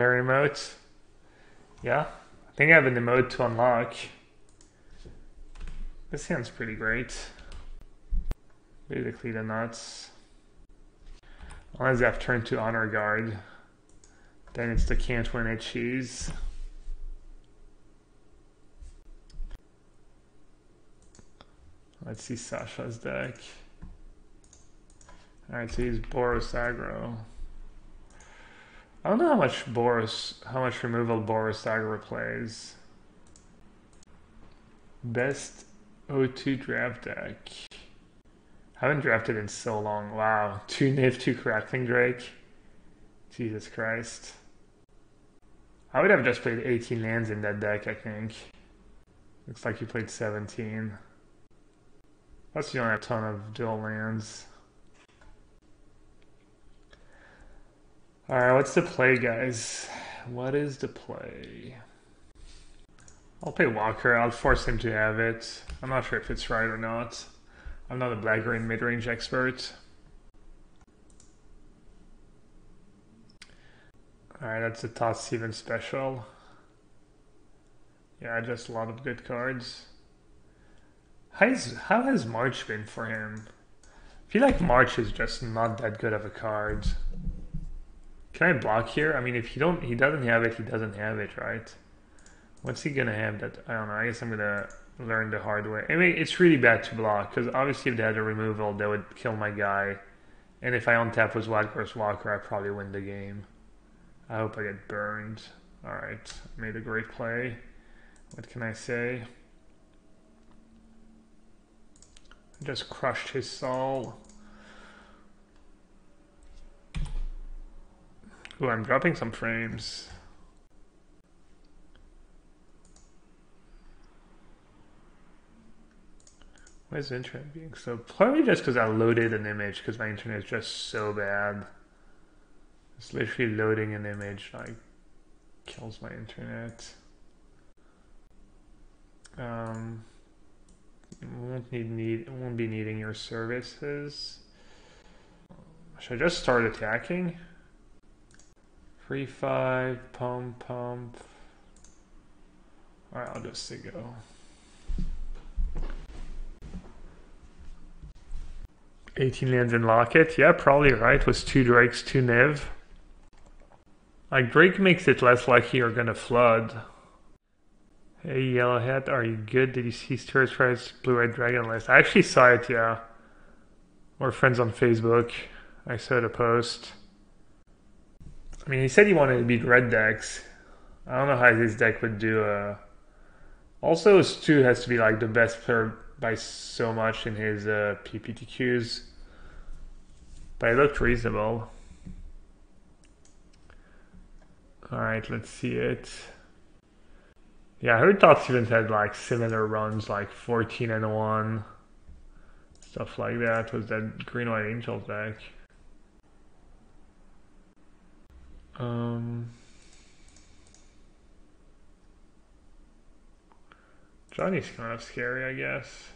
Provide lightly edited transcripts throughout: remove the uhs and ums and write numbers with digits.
Air emote. Yeah, I think I have an emote to unlock. This hand's pretty great. Basically the nuts. Unless I have turned to honor guard, then it's the can't win it cheese. Let's see Sasha's deck. Alright, so he's Boros aggro. I don't know how much removal Boros aggro plays. Best O2 draft deck. Haven't drafted in so long. Wow. 2 Niv, 2 Crackling Drake. Jesus Christ. I would have just played 18 lands in that deck, I think. Looks like you played 17. Plus you don't have a ton of dual lands. Alright, what's the play, guys? What is the play? I'll play Walker. I'll force him to have it. I'm not sure if it's right or not. I'm not a black-green midrange expert. Alright, that's a Toss Steven special. Yeah, just a lot of good cards. How has March been for him? I feel like March is just not that good of a card. Can I block here? I mean, if he doesn't have it, he doesn't have it, right? What's he gonna have that? I don't know. I guess I'm gonna learn the hard way. I mean, it's really bad to block, because obviously if they had a removal, they would kill my guy. And if I untap with Wild versus Walker, I probably win the game. I hope I get burned. Alright, made a great play. What can I say? I just crushed his soul. Ooh, I'm dropping some frames. Why is the internet being so... Probably just because I loaded an image, because my internet is just so bad. It's literally loading an image, like, kills my internet. Won't be needing your services. Should I just start attacking? 3-5, pump. Alright, I'll just say go. 18 lands in Locket. Yeah, probably right. Was 2 Drakes, 2 Niv. Like, Drake makes it less likely you're gonna flood. Hey, Yellowhat, are you good? Did you see Stuart's Price Blue-Red Dragon list? I actually saw it, yeah. We're friends on Facebook. I saw the post. I mean, he said he wanted to beat red decks. I don't know how his deck would do. Also, Stu has to be like the best player by so much in his PPTQs. But it looked reasonable. Alright, let's see it. Yeah, I heard Top Stevens had like similar runs, like 14-1. Stuff like that. Was that Green White Angels deck? Johnny's kind of scary, I guess.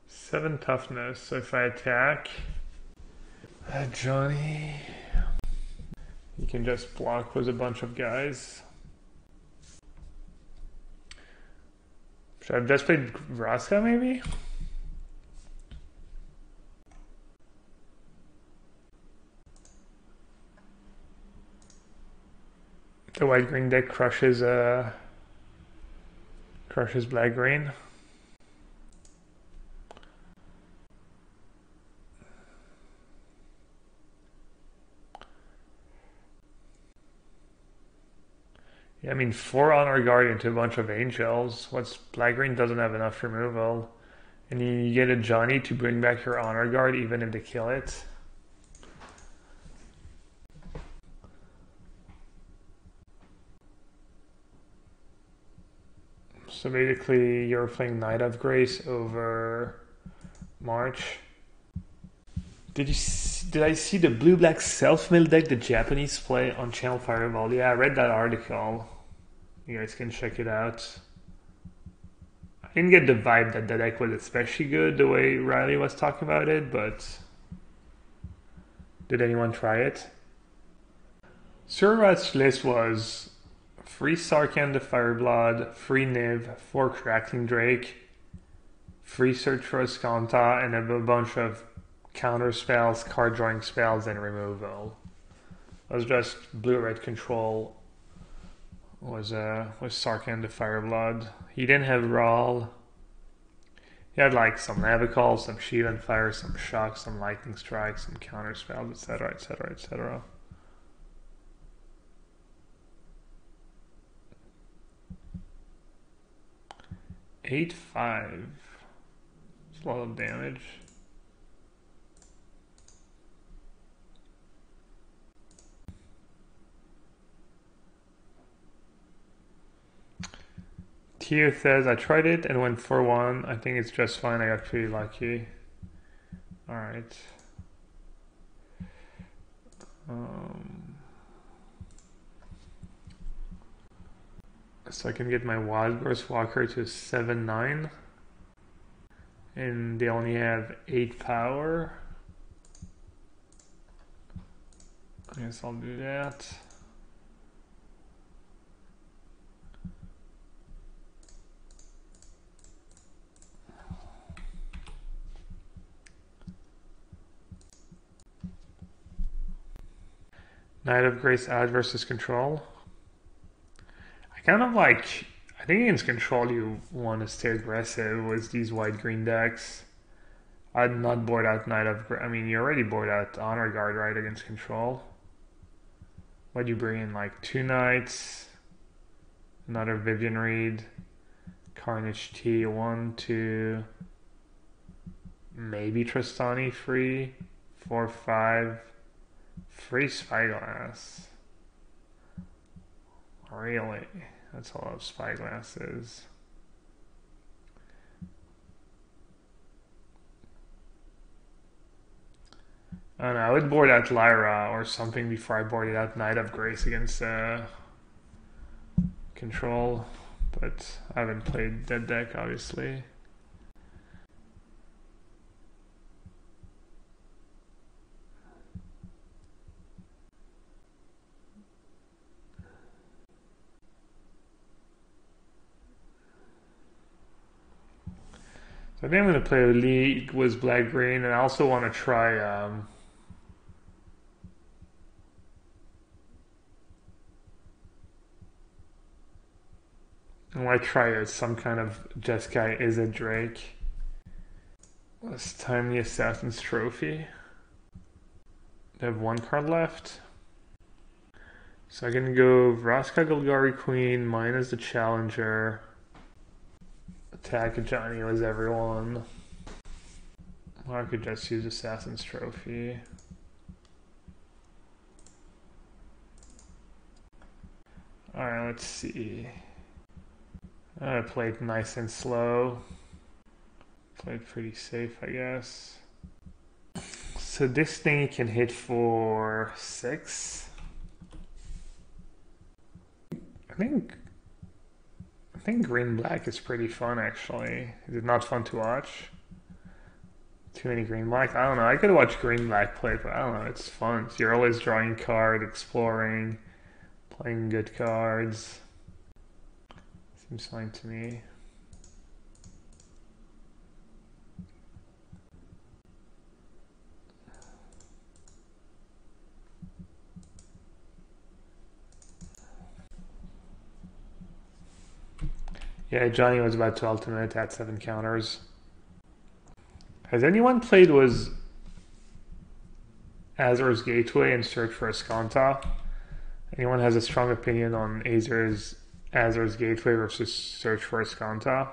Seven toughness, so if I attack Johnny, he can just block with a bunch of guys. Should I have just played Vraska maybe? The white-green deck crushes black-green. Yeah, I mean, 4 Honor Guard into a bunch of Angels. What's black-green doesn't have enough removal. And you get a Johnny to bring back your Honor Guard even if they kill it. So basically, you're playing Knight of Grace over March. Did I see the blue-black self-mill deck the Japanese play on Channel Fireball? Yeah, I read that article. You guys can check it out. I didn't get the vibe that the deck was especially good the way Riley was talking about it, but did anyone try it? Surrat's list was 3 Sarkhan the Fireblood, 3 Niv, 4 Crackling Drake, 3 Search for Ascanta, and a bunch of counter spells, card drawing spells, and removal. It was just blue-red control. Was Sarkhan the Fireblood. He didn't have Rawl. He had like some Navical, some Shield and Fire, some Shock, some Lightning Strike, some counter spells, etc., etc., etc. Eight, 5. It's a lot of damage. Tio says, I tried it and went 4-1. I think it's just fine. I got pretty lucky. Alright. So I can get my Wild Growth Walker to 7-9. And they only have 8 power. I guess I'll do that. Knight of Grace add versus control. I kind of like, I think against control you want to stay aggressive with these white-green decks. I'd not board out Knight of Grace. I mean, you already board out Honor Guard, right, against control. What'd you bring in, like 2 Knights, another Vivian Reed, Carnage T, 1, 2, maybe Tristani, 3, 4, 5. 3 Spyglass. Really? That's a lot of Spyglasses. I don't know, I would board out Lyra or something before I boarded out Knight of Grace against control, but I haven't played that deck, obviously. I think I'm going to play a league with black-green, and I also want to try I want to try some kind of Jeskai is a Drake. Let's time the Assassin's Trophy. They have 1 card left. So I can go Vraska Golgari Queen minus the Challenger. Attack Johnny was everyone. Or I could just use Assassin's Trophy. Alright, let's see. I played nice and slow. Played pretty safe, I guess. So this thing can hit for 6. I think green-black is pretty fun, actually. Is it not fun to watch? Too many green-black? I don't know. I could watch green-black play, but I don't know. It's fun. So you're always drawing card, exploring, playing good cards. Seems fine to me. Yeah, Johnny was about to ultimate at 7 counters. Has anyone played with Azor's Gateway and Search for Ascanta? Anyone has a strong opinion on Azor's Gateway versus Search for Ascanta?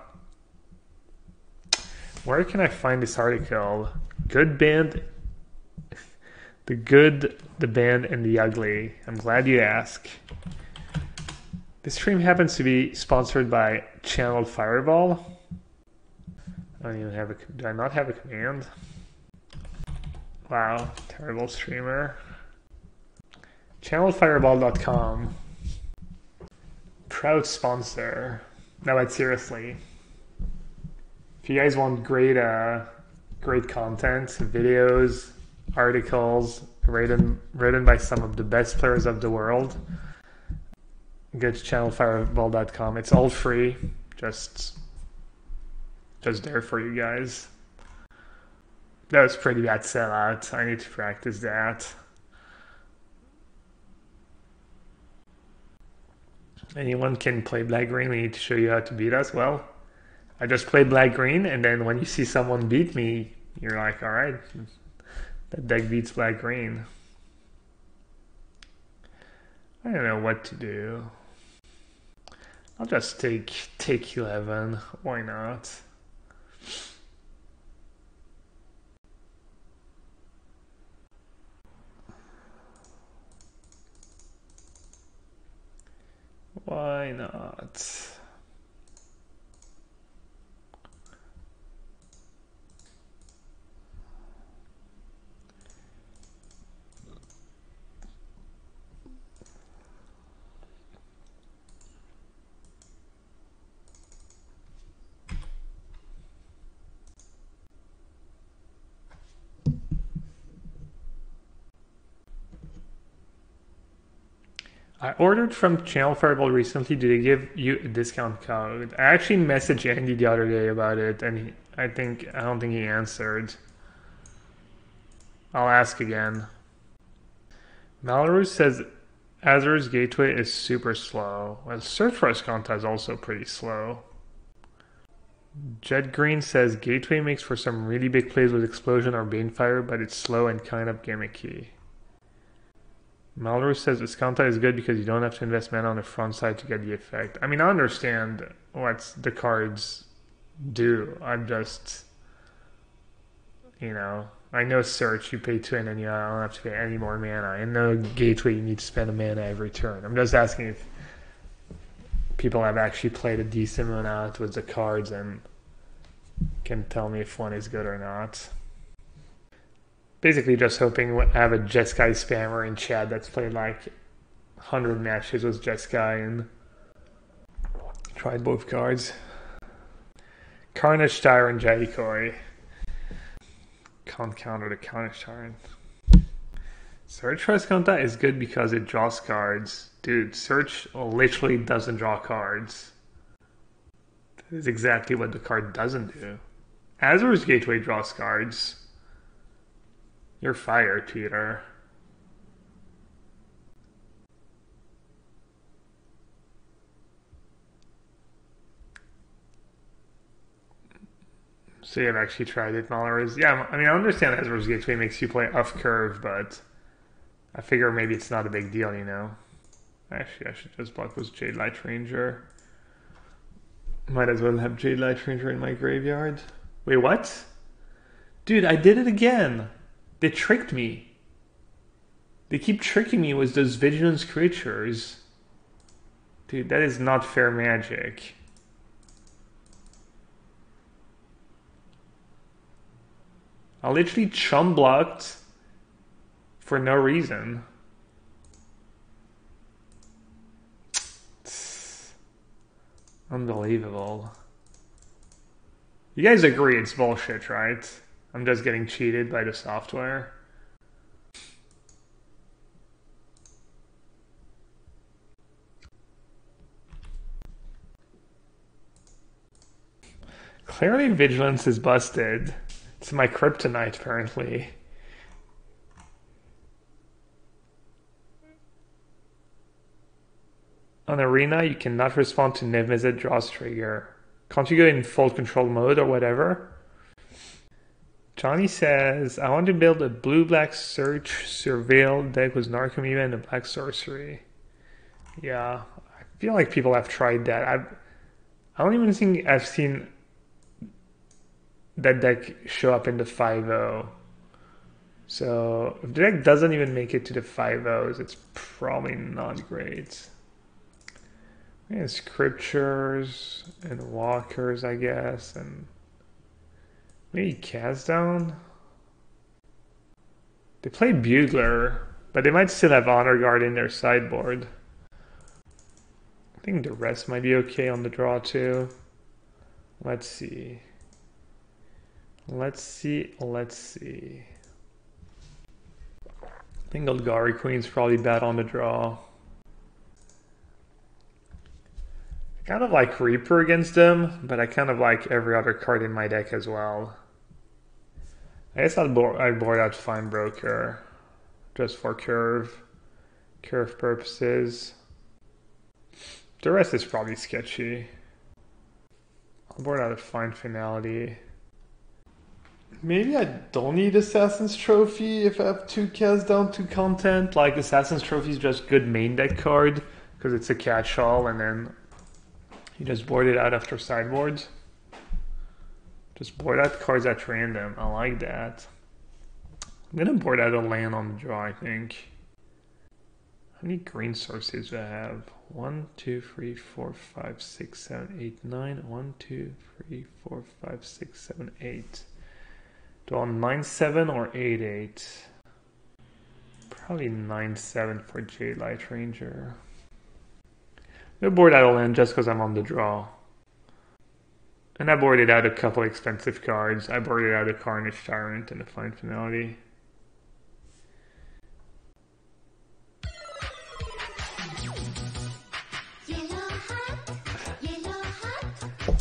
Where can I find this article? Good band, the good, the band, and the ugly. I'm glad you asked. This stream happens to be sponsored by Channel Fireball. I don't even have a. Do I not have a command? Wow, terrible streamer. Channelfireball.com. Proud sponsor. No, but seriously. If you guys want great content, videos, articles written by some of the best players of the world, go to channelfireball.com. It's all free, just there for you guys. That was pretty bad sellout. I need to practice that. Anyone can play black-green. We need to show you how to beat us. Well, I just played black-green, and then when you see someone beat me, you're like, all right, that deck beats black-green. I don't know what to do. I'll just take 11. Why not? Why not? I ordered from Channel Fireball recently. Do they give you a discount code? I actually messaged Andy the other day about it, and I don't think he answered. I'll ask again. Malrus says Azur's Gateway is super slow. Well, Search for Ascanta is also pretty slow. Jet Green says Gateway makes for some really big plays with Explosion or Banefire, but it's slow and kind of gimmicky. Malrus says Ascanta is good because you don't have to invest mana on the front side to get the effect. I mean, I understand what the cards do. I'm just, I know Search, you pay 2 and then you don't have to pay any more mana. I know Gateway, you need to spend a mana every turn. I'm just asking if people have actually played a decent amount out with the cards and can tell me if one is good or not. Basically just hoping I have a Jeskai spammer in chat that's played like 100 matches with Jeskai and tried both cards. Carnage Tyrant Jaikoi. Can't counter the Carnage Tyrant. Search for Ascanta is good because it draws cards. Dude, Search literally doesn't draw cards. That is exactly what the card doesn't do. Azur's Gateway draws cards. You're fired, Peter. So you've actually tried it, Malrus. Yeah, I mean, I understand Azur's Gateway makes you play off curve, but I figure maybe it's not a big deal, Actually, I should just block with Jade Light Ranger. Might as well have Jade Light Ranger in my graveyard. Wait, what? Dude, I did it again. They tricked me. They keep tricking me with those Vigilance creatures. Dude, that is not fair magic. I literally chum blocked for no reason. It's unbelievable. You guys agree it's bullshit, right? I'm just getting cheated by the software. Clearly Vigilance is busted. It's my kryptonite, apparently. On Arena, you cannot respond to Niv Mizzet draws trigger. Can't you go in full control mode or whatever? Johnny says, I want to build a blue-black search surveil deck with Narcomoeba and a black sorcery. Yeah, I feel like people have tried that. I don't even think I've seen that deck show up in the 5-0. So if the deck doesn't even make it to the 5-0s, it's probably not great. Yeah, scriptures and walkers, I guess, and maybe cast down. They play Bugler, but they might still have Honor Guard in their sideboard. I think the rest might be okay on the draw too. Let's see. Let's see. I think Golgari Queen's probably bad on the draw. I kind of like Reaper against them, but I kind of like every other card in my deck as well. I guess I'd board out Fine Broker just for curve purposes. The rest is probably sketchy. I'll board out a Fine Finality. Maybe I don't need Assassin's Trophy if I have 2 casts down to content. Like Assassin's Trophy is just good main deck card because it's a catch-all, and then you just board it out after sideboards. Just board out cards at random. I like that. I'm gonna board out a land on the draw, I think. How many green sources do I have? 1, 2, 3, 4, 5, 6, 7, 8, 9. 1, 2, 3, 4, 5, 6, 7, 8. Do I want 9-7 or 8-8? Probably 9-7 for Jade Light Ranger. I'm gonna board out a land just because I'm on the draw. And I boarded out a couple expensive cards. I boarded out a Carnage Tyrant and a Fine Finality.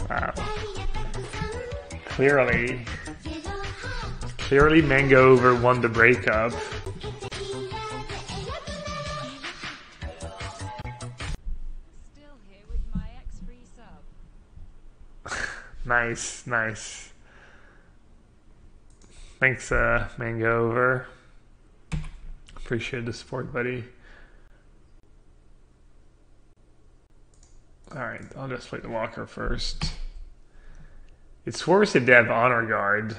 Wow. Clearly Mango Over won the breakup. Still here with my ex-free sub. Nice. Thanks, Mango Over. Appreciate the support, buddy. Alright, I'll just play the Walker first. It's worse if they have Honor Guard.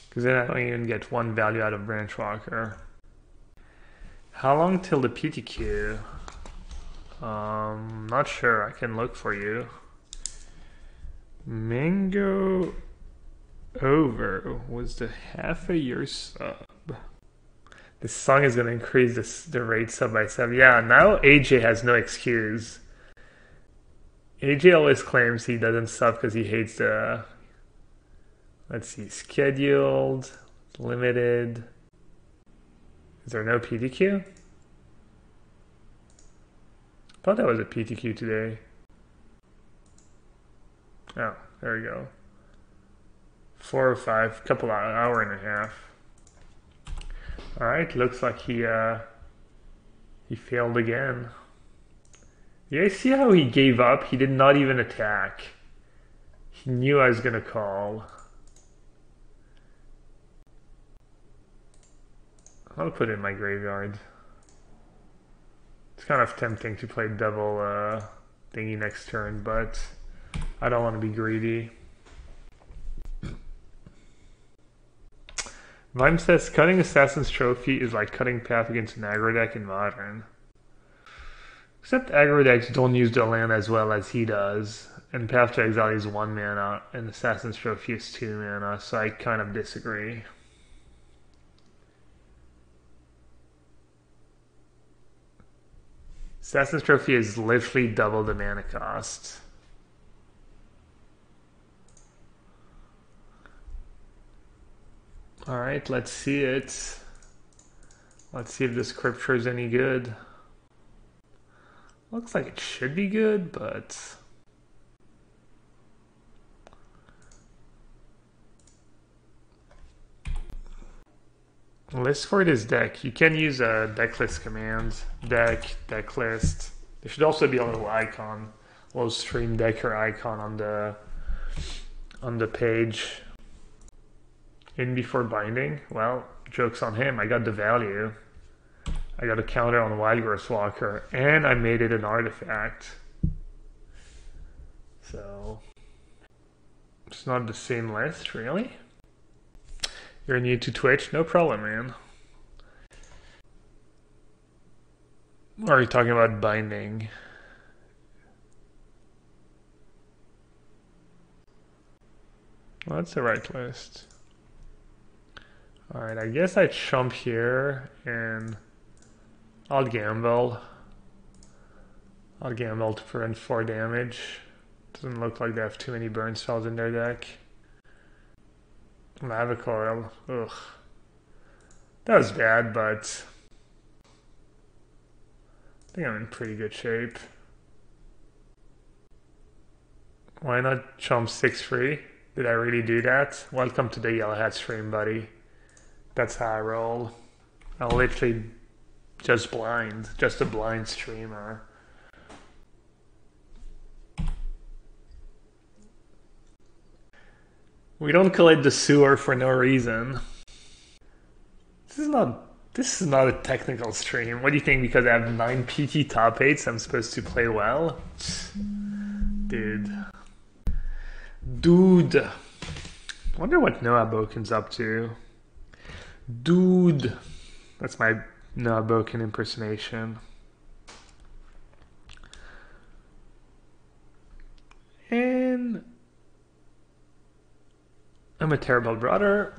Because then I don't even get 1 value out of Branch Walker. How long till the PTQ? Not sure. I can look for you. Mango Over was the half a year sub. This song is going to increase the rate sub by 7. Yeah, now AJ has no excuse. AJ always claims he doesn't sub because he hates the... Let's see, scheduled, limited. Is there no PTQ? I thought that was a PTQ today. Oh, there we go. 4 or 5, couple hour and a half. All right, looks like he failed again. You guys see how he gave up? He did not even attack. He knew I was gonna call. I'll put it in my graveyard. It's kind of tempting to play double thingy next turn, but I don't want to be greedy. Vime says, cutting Assassin's Trophy is like cutting Path against an aggro deck in Modern. Except aggro decks don't use the land as well as he does. And Path to Exile is 1 mana, and Assassin's Trophy is 2 mana, so I kind of disagree. Assassin's Trophy is literally double the mana cost. Alright, let's see it. Let's see if the scripture is any good. Looks like it should be good, but... List for this deck. You can use a deck list command. Deck list. There should also be a little icon, a little stream decker icon on the page. In before binding? Well, joke's on him. I got the value. I got a counter on Wildgrowth Walker, and I made it an artifact. So, it's not the same list, really? You're new to Twitch? No problem, man. Or are you talking about binding? Well, that's the right list. Alright, I guess I chump here and I'll gamble. I'll gamble to prevent 4 damage. Doesn't look like they have too many burn spells in their deck. Lava Coil. Ugh. That was bad, but I think I'm in pretty good shape. Why not chump 6 free? Did I really do that? Welcome to the Yellowhat stream, buddy. That's how I roll. I'll literally just blind. Just a blind streamer. We don't collect the sewer for no reason. This is not a technical stream. What do you think? Because I have 9 PT top 8s, I'm supposed to play well? Dude. Dude. Wonder what Noah Boken's up to. Dude. That's my Noah Boken impersonation. And I'm a terrible brother.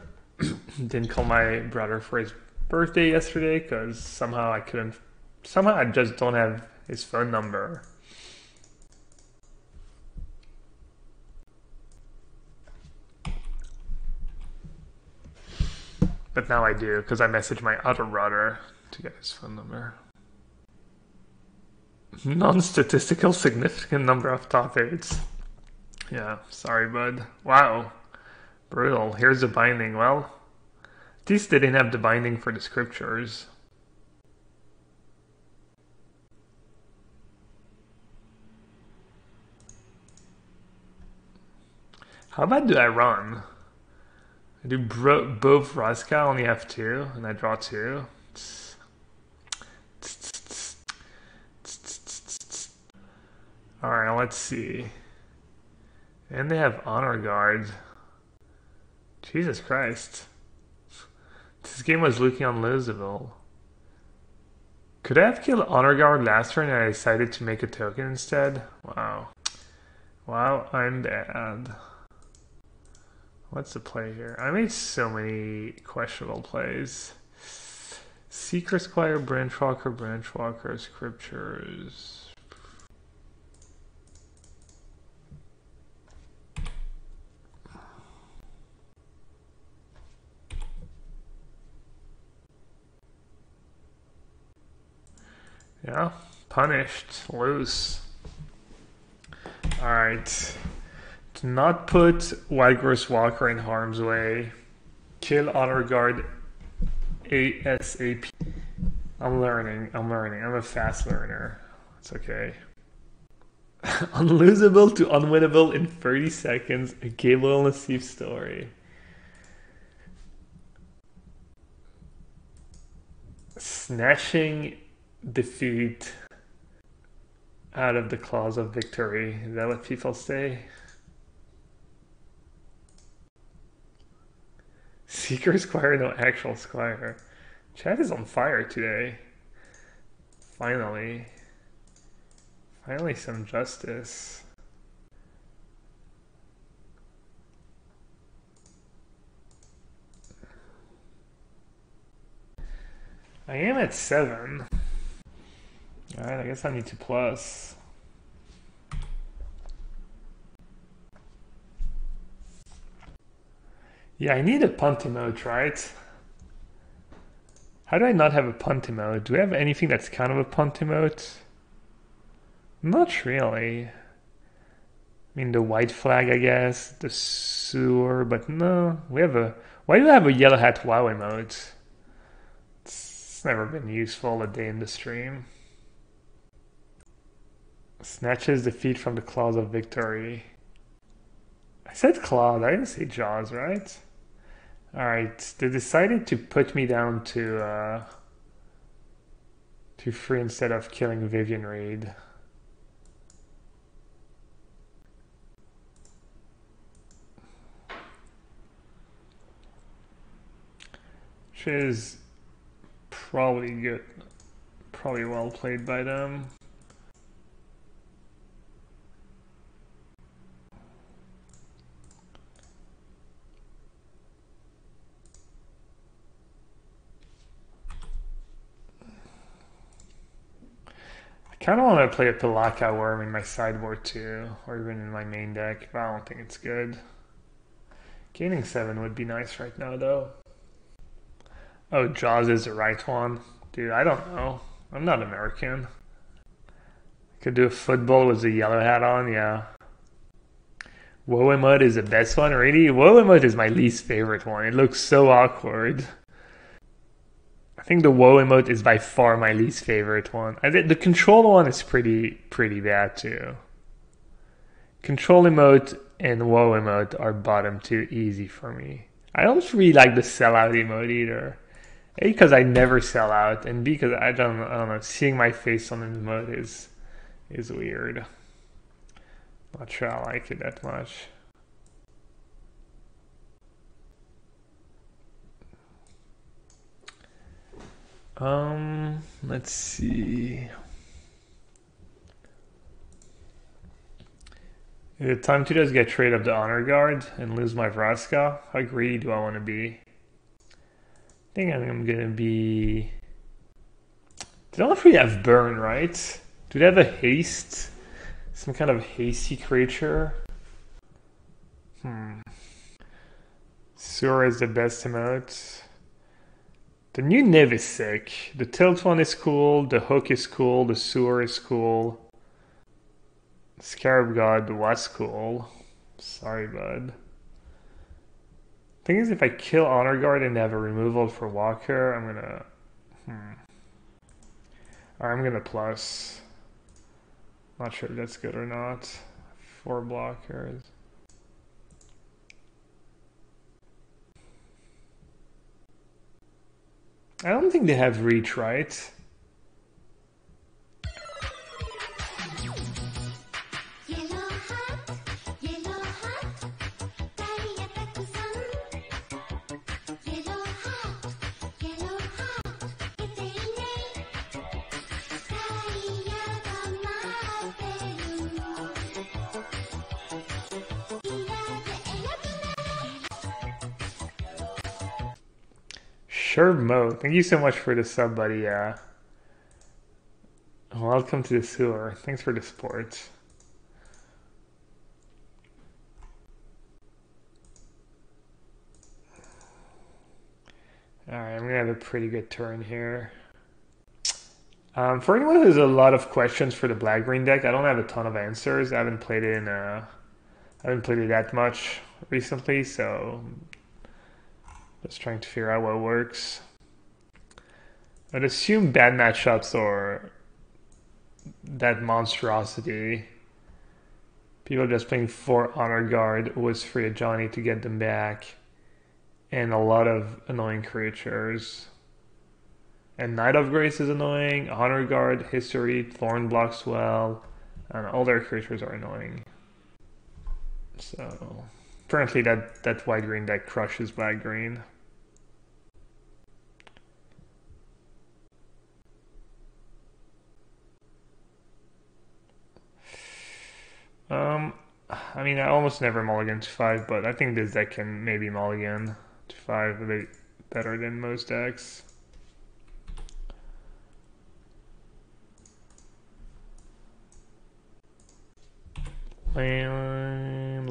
Didn't call my brother for his birthday yesterday because somehow I just don't have his phone number. But now I do because I messaged my other brother to get his phone number. Non-statistical significant number of top 8s. Yeah, sorry bud. Wow. Brutal. Here's the binding. Well, at least they didn't have the binding for the scriptures. How bad do I run? I do both Raska, only have 2, and I draw 2. Alright, let's see. And they have Honor Guard. Jesus Christ. This game was looking unlosable. Could I have killed Honor Guard last turn and I decided to make a token instead? Wow. Wow, I'm bad. What's the play here? I made so many questionable plays. Seeker Squire, Branchwalker, Scriptures. Yeah, punished, loose. Alright. Do not put Wildgross Walker in harm's way. Kill Honor Guard ASAP. I'm learning. I'm a fast learner. It's okay. Unlosable to unwinnable in 30 seconds. A Gabriel Nassif story. Snatching defeat out of the claws of victory. Is that what people say? Seeker Squire, no actual Squire. Chat is on fire today. Finally. Finally some justice. I am at 7. Alright, I guess I need to plus. Yeah, I need a punt emote, right? How do I not have a punt emote? Do we have anything that's kind of a punt emote? Not really. I mean, the white flag, I guess. The sewer, but no. We have a... Why do we have a yellow hat wow emote? It's never been useful a day in the stream. Snatches defeat from the claws of victory. I said claws, I didn't say jaws, right? Alright, they decided to put me down to 3 instead of killing Vivian Reed. Which is probably good. Probably well played by them. kind of want to play a Pelaka Worm in my sideboard too, or even in my main deck, but I don't think it's good. Gaining 7 would be nice right now though. Oh, Jaws is the right one. Dude, I don't know. I'm not American. Could do a football with the yellow hat on, yeah. Woemut is the best one, really? Woemut is my least favorite one. It looks so awkward. I think the woe emote is by far my least favorite one. I think the control one is pretty bad too. Control emote and woe emote are bottom 2 easy for me. I don't really like the sellout emote either. A, because I never sell out, and B, because I don't know, seeing my face on an emote is weird. Not sure I like it that much. Let's see. Is it time to just get rid of the honor guard and lose my Vraska? How greedy do I want to be? I think I'm gonna be... They don't really have burn, right? Do they have a haste? Some kind of hasty creature? Sewer is the best emote. The new Niv is sick. The tilt one is cool, the hook is cool, the sewer is cool. Scarab God was cool. Sorry, bud. Thing is, if I kill Honor Guard and have a removal for Walker, I'm gonna... Or I'm gonna plus. Not sure if that's good or not. 4 blockers. I don't think they have reach, right? Sure, Mo. Thank you so much for the sub, buddy. Welcome to the sewer. Thanks for the support. Alright, I'm gonna have a pretty good turn here. For anyone who has a lot of questions for the black-green deck, I don't have a ton of answers. I haven't played it that much recently, so just trying to figure out what works. I'd assume bad matchups or that monstrosity. People just playing 4 Honor Guard was free of Johnny to get them back. And a lot of annoying creatures. And Knight of Grace is annoying, Honor Guard, History, Thorn blocks well, and all their creatures are annoying. So apparently that white green deck crushes black green. I mean, I almost never mulligan to 5, but I think this deck can maybe mulligan to 5 a bit better than most decks. Land.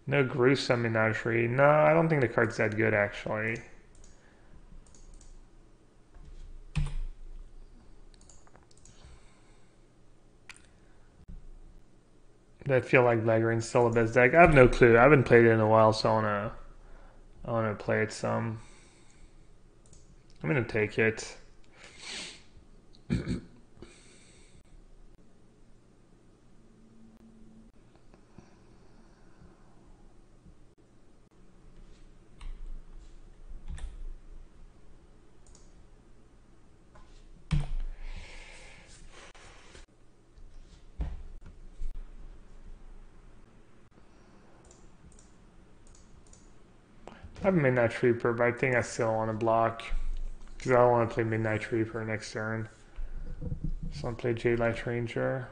No gruesome menagerie. No, I don't think the card's that good, actually. I feel like black green's still the best deck. I have no clue. I haven't played it in a while, so I wanna play it some. I'm gonna take it. I have Midnight Reaper, but I think I still want to block. Because I don't want to play Midnight Reaper next turn. So I'll play Jade Light Ranger.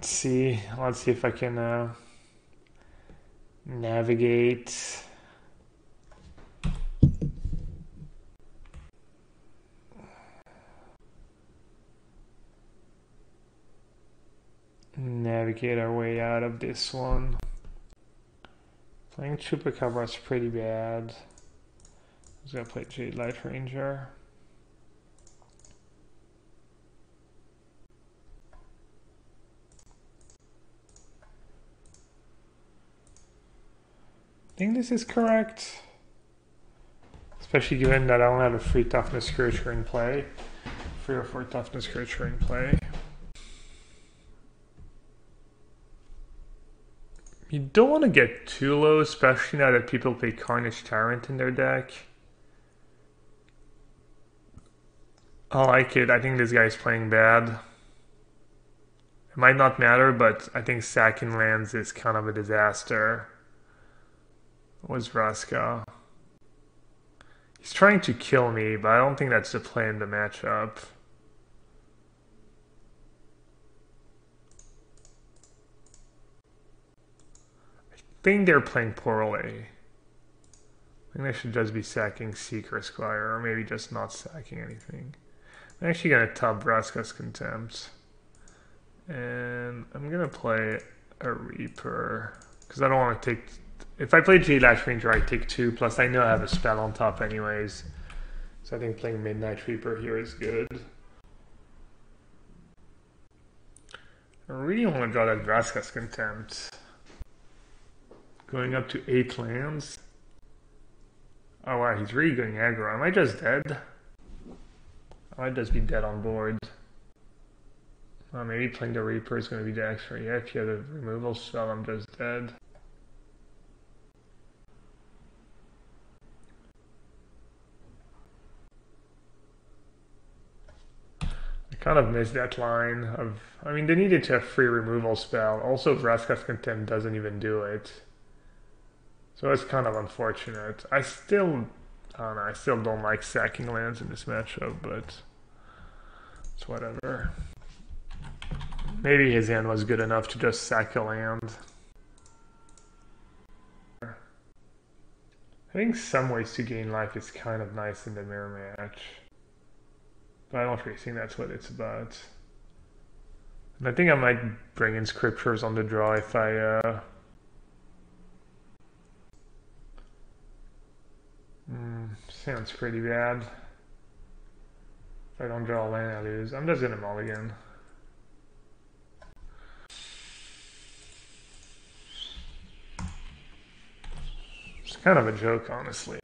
Let's see if I can navigate. Navigate our way out of this one. Playing Chupacabra is pretty bad. I was gonna play Jade Light Ranger. I think this is correct. Especially given that I don't have a free toughness creature in play. 3 or 4 toughness creature in play. You don't want to get too low, especially now that people play Carnage Tyrant in their deck. I like it. I think this guy's playing bad. It might not matter, but I think sacking lands is kind of a disaster. Was Vraska. He's trying to kill me, but I don't think that's the play in the matchup. I think they're playing poorly. I think they should just be sacking Seeker Squire, or maybe just not sacking anything. I'm actually going to top Vraska's Contempt. And I'm going to play a Reaper, because I don't want to take... If I play Jade Light Ranger, I take 2, plus I know I have a spell on top anyways. So I think playing Midnight Reaper here is good. I really want to draw that Vraska's Contempt. Going up to 8 lands. Oh wow, he's really going aggro. Am I just dead? I might just be dead on board. Maybe playing the Reaper is going to be the extra. Yeah, if you have a removal spell, I'm just dead. I kind of missed that line of... I mean, they needed to have free removal spell. Also, Vraska's Contempt doesn't even do it. So it's kind of unfortunate. I don't know, I still don't like sacking lands in this matchup, but it's whatever. Maybe his hand was good enough to just sack a land. Having some ways to gain life is kind of nice in the mirror match. But I don't really think that's what it's about. And I think I might bring in Scriptures on the draw if I... sounds pretty bad. If I don't draw a land, I lose. I'm just gonna mulligan. It's kind of a joke, honestly.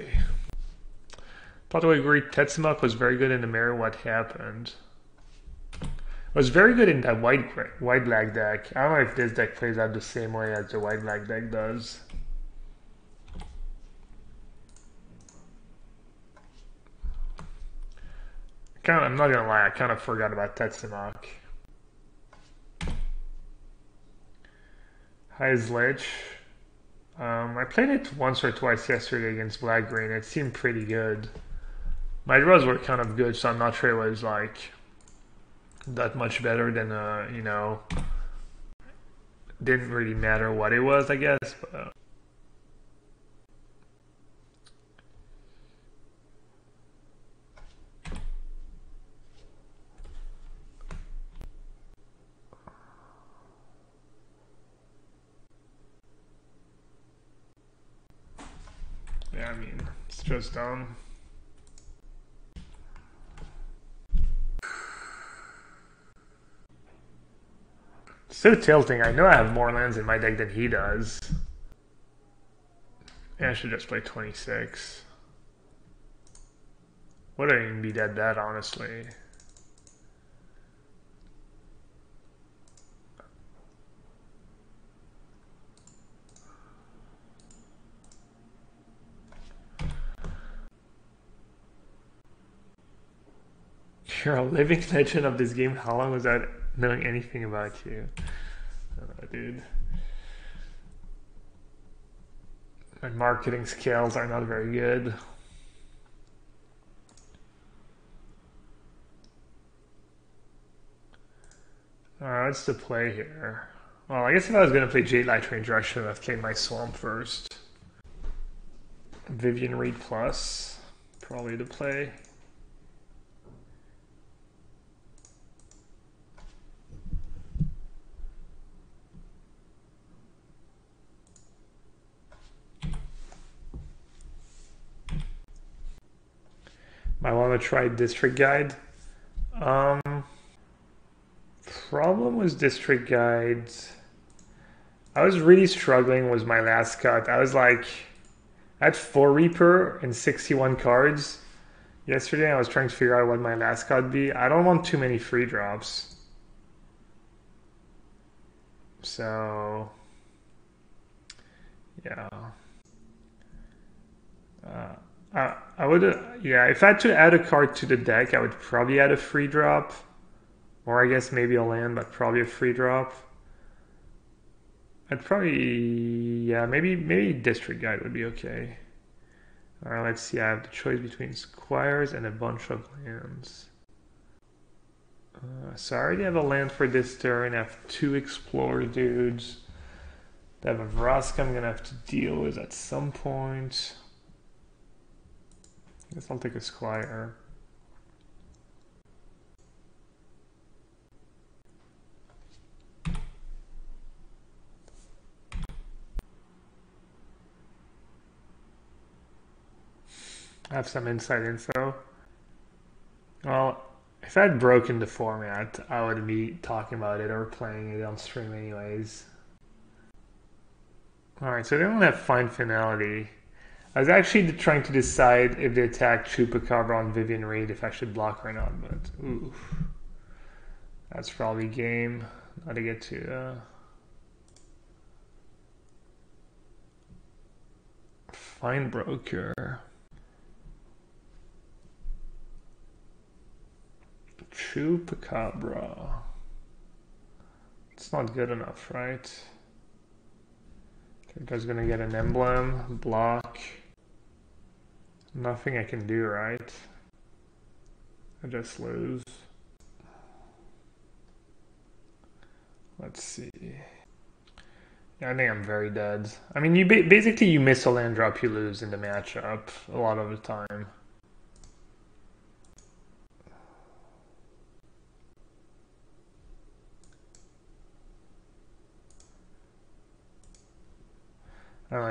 By the way, agree, Tetsumak was very good in the mirror. What happened? Was very good in that white-black deck. I don't know if this deck plays out the same way as the white-black deck does. I'm not gonna lie, I kind of forgot about Tetsumak. High's Lich. I played it once or twice yesterday against Black Green. It seemed pretty good. My draws were kind of good, so I'm not sure it was like that much better than you know. Didn't really matter what it was, I guess. But, yeah, I mean, it's just dumb. So tilting. I know I have more lands in my deck than he does. Yeah, I should just play 26. Wouldn't even be that bad, honestly. You're a living legend of this game. How long without knowing anything about you? I don't know, dude. My marketing skills are not very good. What's the play here? Well, I guess if I was going to play Jade Light Ranger, I should have played my Swamp first. Vivian Reed Plus, probably the play. Might want to try District Guide. Problem with District Guides, I was really struggling with my last cut. I was like, I had 4 Reaper and 61 cards. Yesterday I was trying to figure out what my last cut would be. I don't want too many free drops. So, yeah. I would, yeah, if I had to add a card to the deck, I would probably add a free drop. Or I guess maybe a land, but probably a free drop. I'd probably, yeah, maybe District Guide would be okay. Alright, let's see, I have the choice between Squires and a bunch of lands. So I already have a land for this turn. I have 2 Explorer dudes. I have a Vraska I'm gonna have to deal with at some point. I guess I'll take a Squire. I have some inside info. Well, if I'd broken the format, I would be talking about it or playing it on stream anyways. Alright, so they don't have Fine Finality. I was actually trying to decide if they attack Chupacabra on Vivian Reed, if I should block or not, but oof. That's probably game. Not to get to Fine Broker. Chupacabra. It's not good enough, right? Character's gonna get an emblem, block. Nothing I can do, right? I just lose. Let's see. Yeah, I think I'm very dead. I mean, you basically you miss a land drop, you lose in the matchup a lot of the time.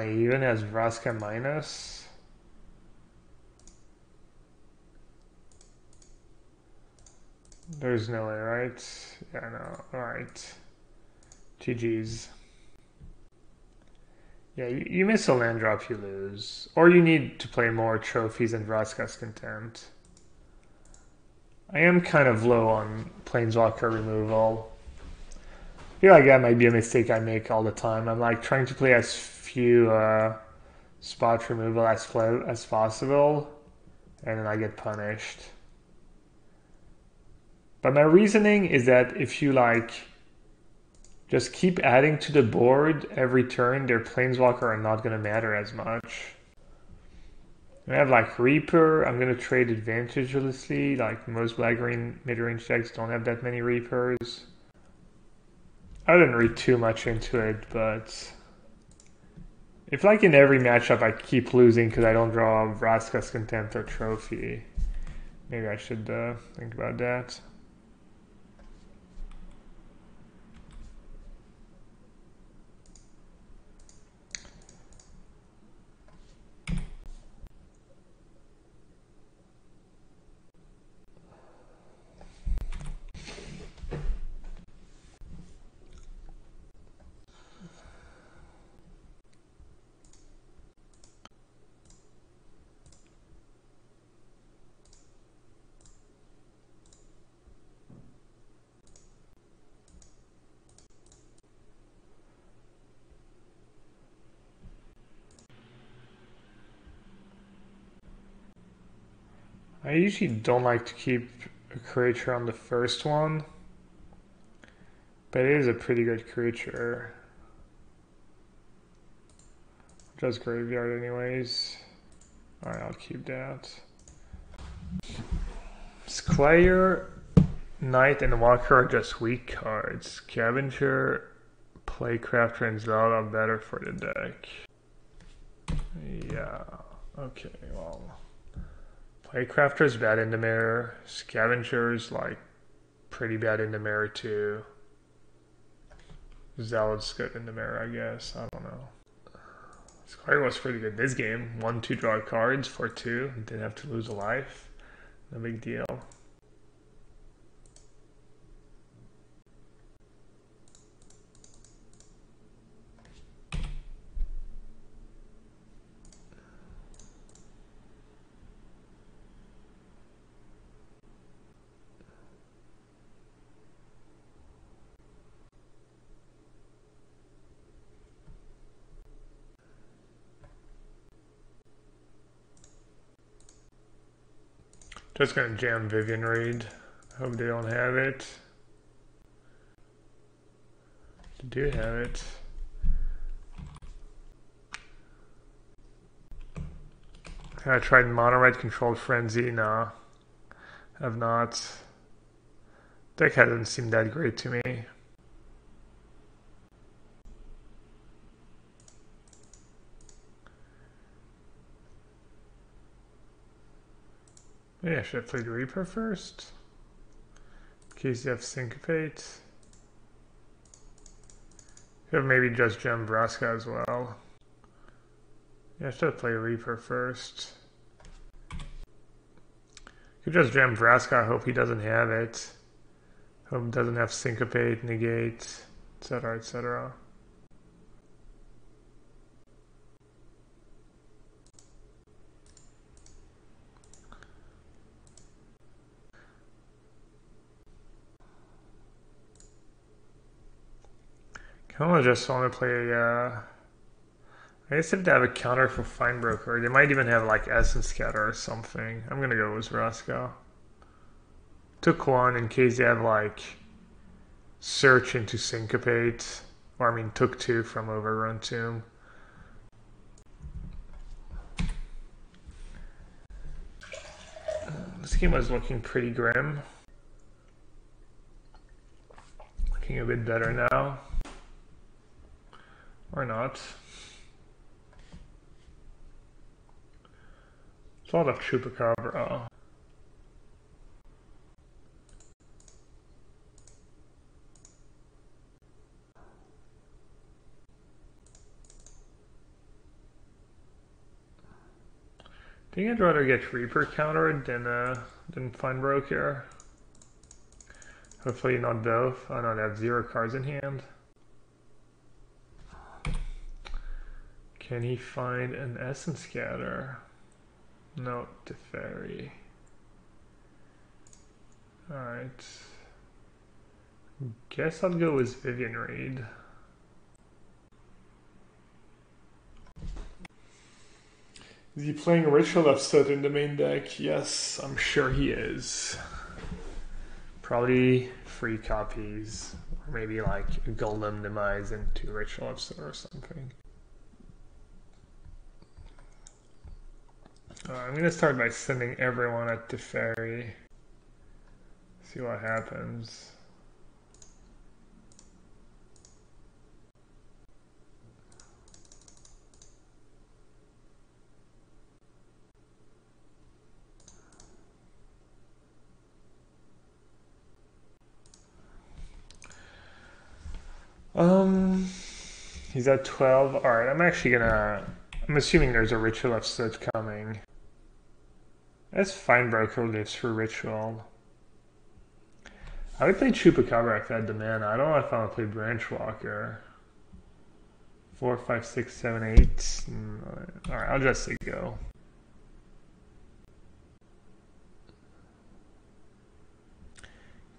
Even as Vraska minus. There's no way, right? Yeah, no. Alright. GG's. Yeah, you miss a land drop, you lose. Or you need to play more trophies and Vraska's Contempt. I am kind of low on Planeswalker removal. I feel like that might be a mistake I make all the time. I'm like trying to play as few spot removal as possible, and then I get punished. But my reasoning is that if you like just keep adding to the board every turn, their Planeswalker are not going to matter as much. I have like Reaper, I'm going to trade advantageously, like most black-green mid-range decks don't have that many Reapers. I didn't read too much into it, but if like in every matchup I keep losing because I don't draw Vraska's Contempt or Trophy, maybe I should think about that. I usually don't like to keep a creature on the first one, but it is a pretty good creature. Just graveyard anyways. Alright, I'll keep that. Squire, Knight and Walker are just weak cards. Scavenger, Playcrafter, and Zealot are better for the deck. Yeah, okay, well. Playcrafter's bad in the mirror. Scavenger's like pretty bad in the mirror too. Zealot's good in the mirror, I guess. I don't know. This card was pretty good this game. 1-2 draw cards for 2. Didn't have to lose a life. No big deal. Just gonna jam Vivian Reed. Hope they don't have it. They do have it. I tried mono red controlled frenzy. Nah, have not. Deck hasn't seemed that great to me. Maybe I should have played Reaper first. In case you have Syncopate. Could have maybe just jammed Vraska as well. Yeah, I should have played Reaper first. Could just jam Vraska, I hope he doesn't have it. Hope he doesn't have Syncopate, Negate, etc, etc. Kind of just want to play I guess if they have a counter for Finebroker, they might even have like Essence Scatter or something. I'm gonna go with Vraska. Took one in case they have like Search into Syncopate. Or I mean took 2 from Overrun Tomb. This game was looking pretty grim. Looking a bit better now. Or not. It's a lot of Chupacabra. I think I'd rather get Reaper countered than Finebroker. Hopefully not both. Oh no, they have 0 cards in hand. Can he find an Essence Scatter? No, Teferi. Alright. Guess I'll go with Vivian Reed. Is he playing Ritual of Soot in the main deck? Yes, I'm sure he is. Probably 3 copies. Or maybe like Golem Demise into Ritual of Soot or something. I'm going to start by sending everyone at Teferi. See what happens. He's at 12. Alright, I'm assuming there's a Ritual of Soot coming. That's Finebroker lives for Ritual. I would play Chupacabra if I had the mana. I don't know if I want to play Branchwalker. 4, 5, 6, 7, 8. Alright, I'll just say go.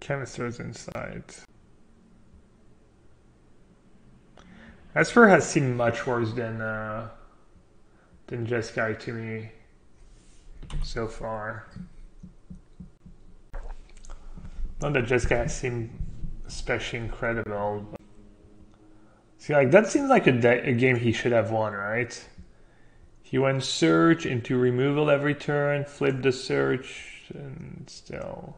Canister's inside. Esper has seemed much worse than Jeskai to me so far. Not that Jeskai has seemed especially incredible. But see, like that seems like a game he should have won, right? He went Search into removal every turn, flipped the Search, and still.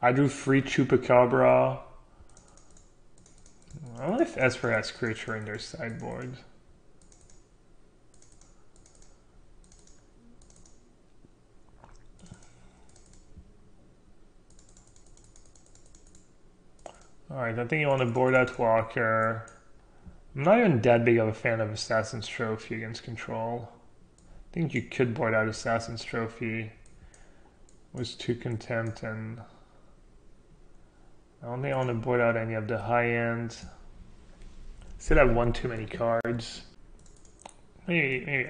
I drew free Chupacabra. I wonder if Esper has creature in their sideboard. Alright, I think you want to board out Walker. I'm not even that big of a fan of Assassin's Trophy against control. I think you could board out Assassin's Trophy. Was too contempt, and I don't think I want to board out any of the high end. Still have one too many cards. Maybe.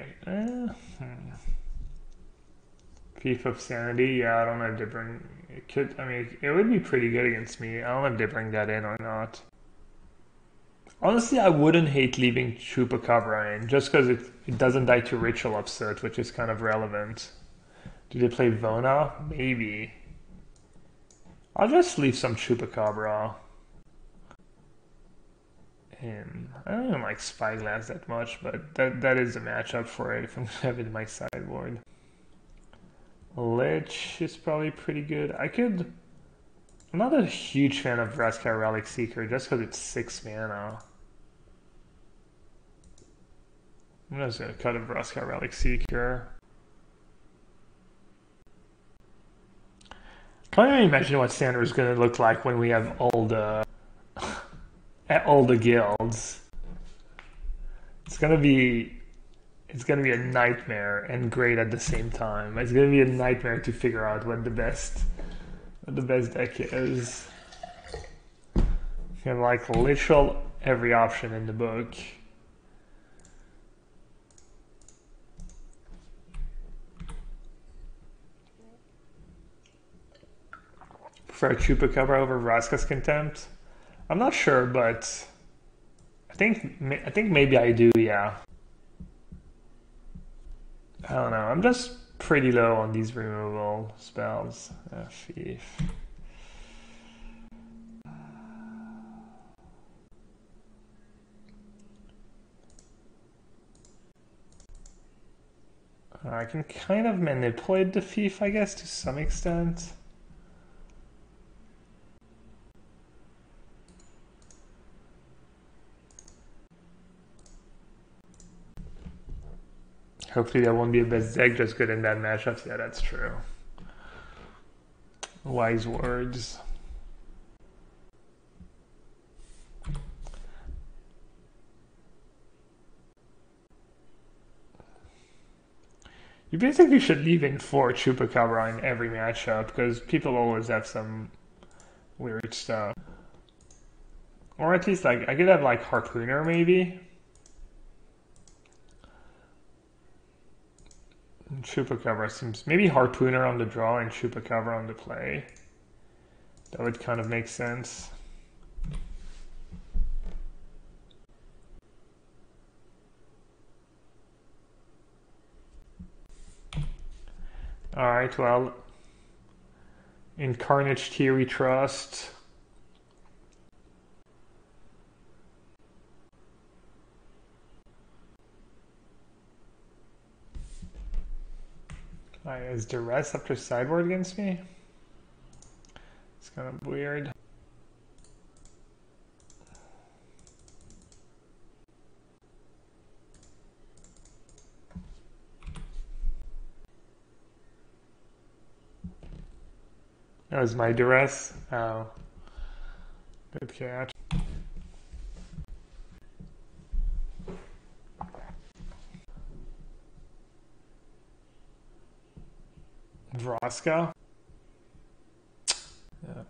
Thief of Sanity. Yeah, I don't know if they bring. It could. I mean, it would be pretty good against me. I don't know if they bring that in or not. Honestly, I wouldn't hate leaving Chupacabra in, just because it doesn't die to Ritual Upset, which is kind of relevant. Do they play Vona? Maybe. I'll just leave some Chupacabra. And I don't even like Spyglass that much, but that is a matchup for it if I'm gonna have it in my sideboard. Lich is probably pretty good. I'm not a huge fan of Vraska Relic Seeker just because it's 6 mana. I'm just gonna cut a Vraska Relic Seeker. Can't even imagine what Standard is gonna look like when we have all the guilds. It's gonna be a nightmare and great at the same time. It's gonna be a nightmare to figure out what the best deck is. You have like literal every option in the book. Prefer Chupacabra over Vraska's Contempt? I'm not sure, but I think maybe I do, yeah. I don't know, I'm just pretty low on these removal spells. Thief. I can kind of manipulate the Thief, I guess, to some extent. Hopefully that won't be a best deck, just good in bad matchups. Yeah, that's true. Wise words. You basically should leave in 4 Chupacabra in every matchup, because people always have some weird stuff. Or at least, like, I could have, like, Harpooner, maybe? Chupacabra seems... Maybe Harpooner on the draw and Chupacabra on the play. That would kind of make sense. Alright, well... In Carnage Tier we trust. Is Duress after sideboard against me? It's kind of weird. That was my Duress? Oh. Good catch. Vraska? Yeah.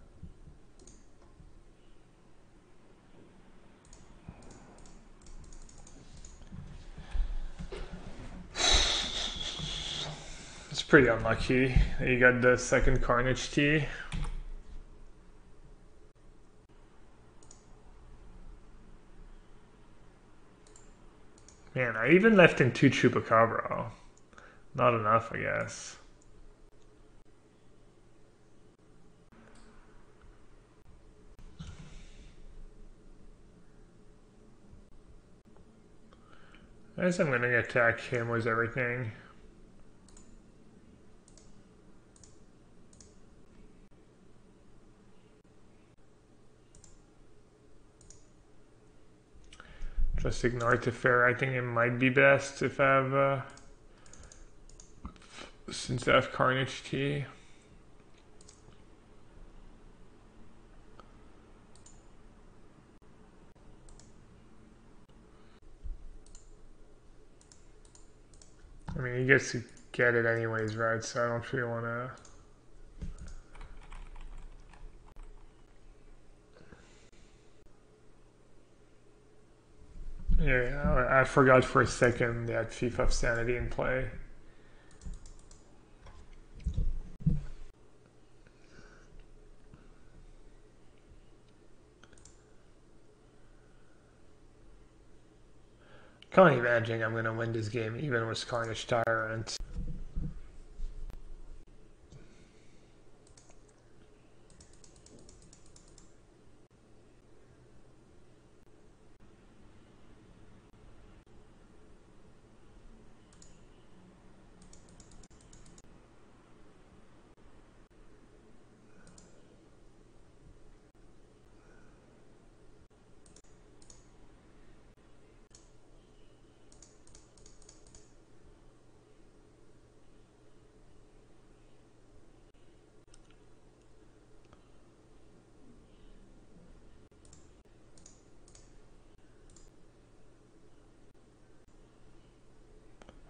It's pretty unlucky that you got the second Carnage T. Man, I even left in 2 Chupacabra. Not enough, I guess. I guess I'm going to attack him with everything. Just ignore Teferi. I think it might be best if I have, since I have Carnage Tea. I mean, he gets to get it anyways, right? So I don't really want to... Yeah, I forgot for a second they had Thief of Sanity in play. Can't imagine I'm gonna win this game even with Carnage Tyrant.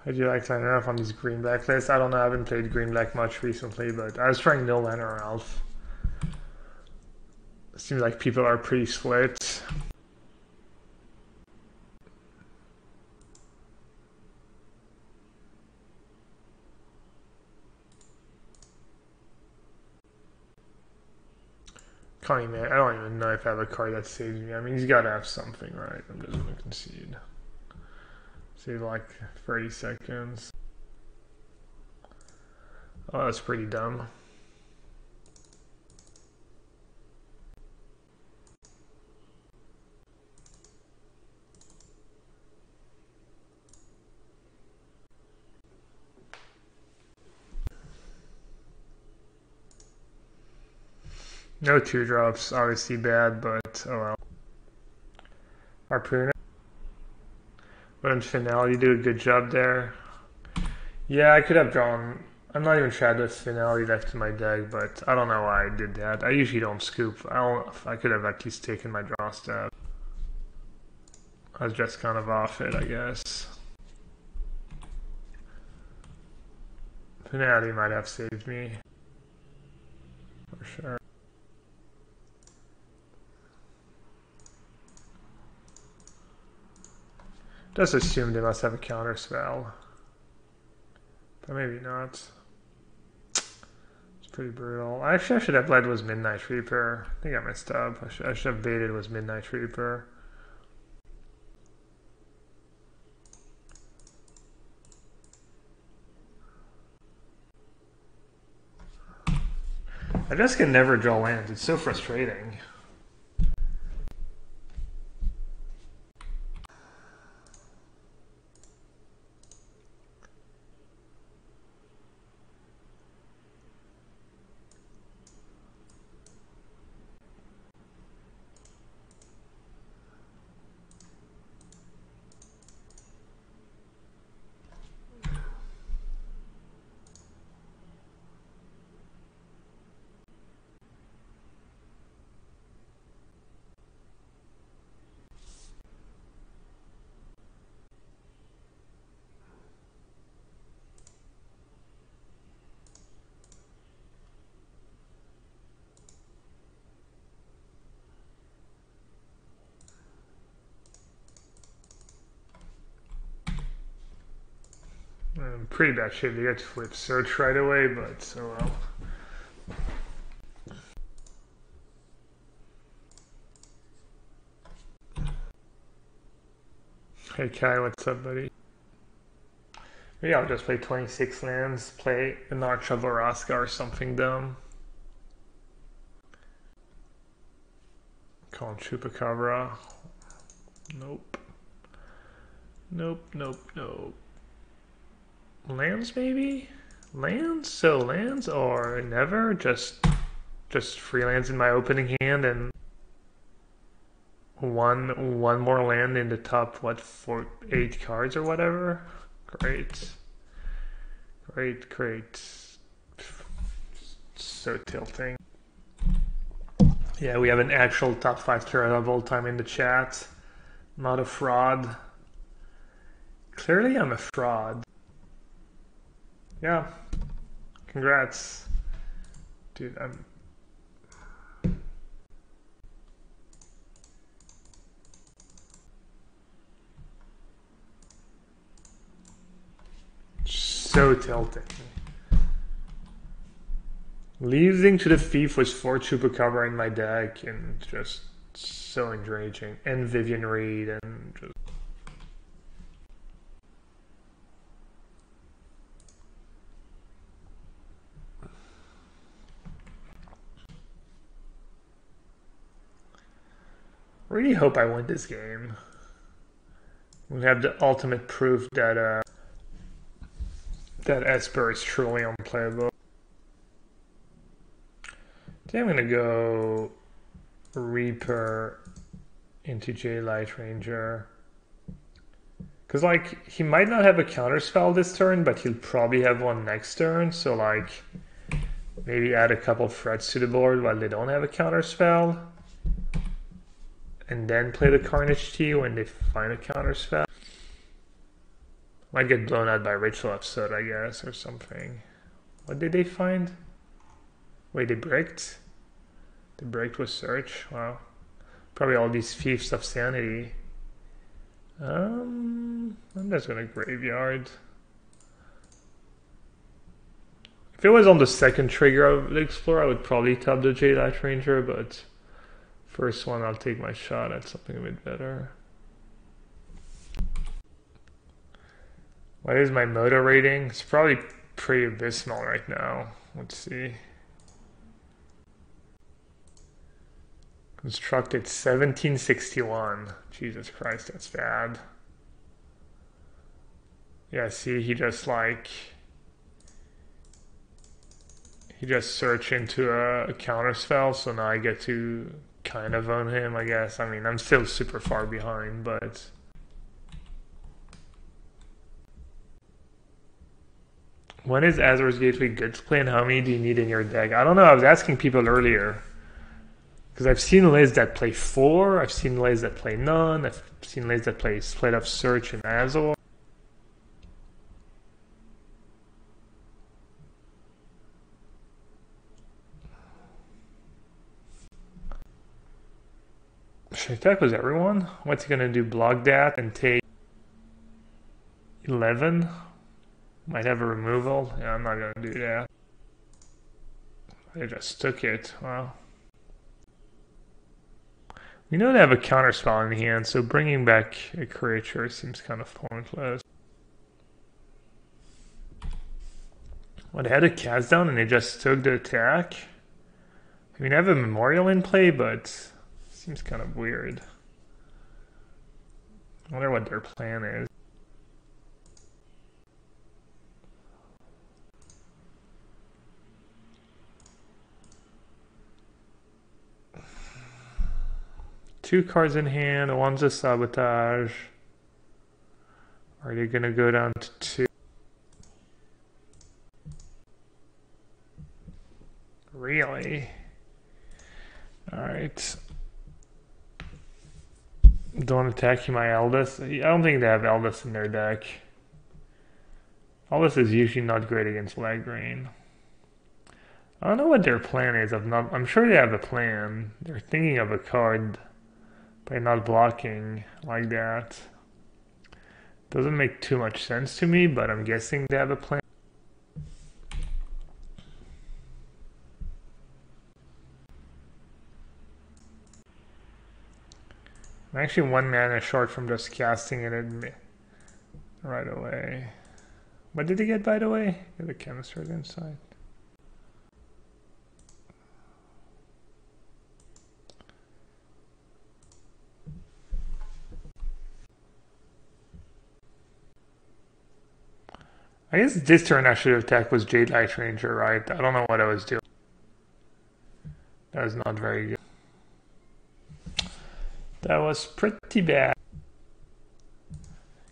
I do like to line up on these green-black lists. I don't know, I haven't played green-black much recently, but I was trying no land or elf. It seems like people are pretty split. I don't even know if I have a card that saves me. I mean, he's got to have something, right? I'm just going to concede. Save like 30 seconds. Oh, that's pretty dumb. No 2-drops, obviously bad, but oh well. Harpoon. But Finale, you do a good job there. Yeah, I could have drawn... I'm not even sure I had Finale left in my deck, but I don't know why I did that. I usually don't scoop. I could have at least taken my draw step. I was just kind of off it, I guess. Finale might have saved me. For sure. Just assume they must have a counter spell. But maybe not. It's pretty brutal. Actually, I should have led was Midnight Reaper. I think I messed up. I should have baited was Midnight Reaper. I just can never draw lands. It's so frustrating. Pretty bad shape. They got to flip search right away, but so well. Hey Kai, what's up, buddy? Maybe I'll just play 26 lands, play an Arch of Oraska or something dumb. Call Chupacabra. Nope. Nope, nope, nope. Lands maybe? Lands? So lands or never? Just free lands in my opening hand and one more land in the top, what, 8 cards or whatever? Great. Great. So tilting. Yeah, we have an actual top 5 player of all time in the chat. Not a fraud. Clearly I'm a fraud. Yeah. Congrats. Dude, I'm... so tilting. Losing to the Thief was 4 Chupacabra in my deck and just so enraging. And Vivian Reed and just... really hope I win this game. We have the ultimate proof that that Esper is truly unplayable. I think I'm gonna go Reaper into J Light Ranger. Cause like he might not have a counterspell this turn, but he'll probably have one next turn. So like maybe add a couple threats to the board while they don't have a counterspell. And then play the Carnage Tea when they find a counterspell. Might get blown out by Ritual Episode, I guess, or something. What did they find? Wait, they bricked? They bricked with Search? Wow. Probably all these Thieves of Sanity. I'm just gonna Graveyard. If it was on the second trigger of the Explorer, I would probably tap the J Light Ranger, but first one, I'll take my shot at something a bit better. What is my Moto rating? It's probably pretty abysmal right now. Let's see. Constructed 1761. Jesus Christ, that's bad. Yeah, see, he just searched into a counterspell, so now I get to kind of own him, I guess. I mean, I'm still super far behind, but... When is Azor's Gateway good to play and how many do you need in your deck? I don't know, I was asking people earlier. Because I've seen lists that play 4, I've seen lists that play none, I've seen lists that play Split Up Search and Azor. Should I attack with everyone? What's he gonna do? Block that and take 11? Might have a removal. Yeah, I'm not gonna do that. I just took it. Wow. We know they have a counterspell in hand, so bringing back a creature seems kind of pointless. Well, they had a cast down and they just took the attack. I mean, I have a Memorial in play, but seems kind of weird. I wonder what their plan is. Two cards in hand, one's a Sabotage. Are they gonna go down to 2? Really? Alright. Don't attack my Eldest. I don't think they have Eldest in their deck. Eldest is usually not great against Lag Rain. I don't know what their plan is. I'm sure they have a plan. They're thinking of a card by not blocking like that. Doesn't make too much sense to me, but I'm guessing they have a plan. I'm actually 1 mana short from just casting it right away. What did he get, by the way? Get a Chemistry inside. I guess this turn I should have attacked was Jade Light Ranger, right? I don't know what I was doing. That was not very good. That was pretty bad.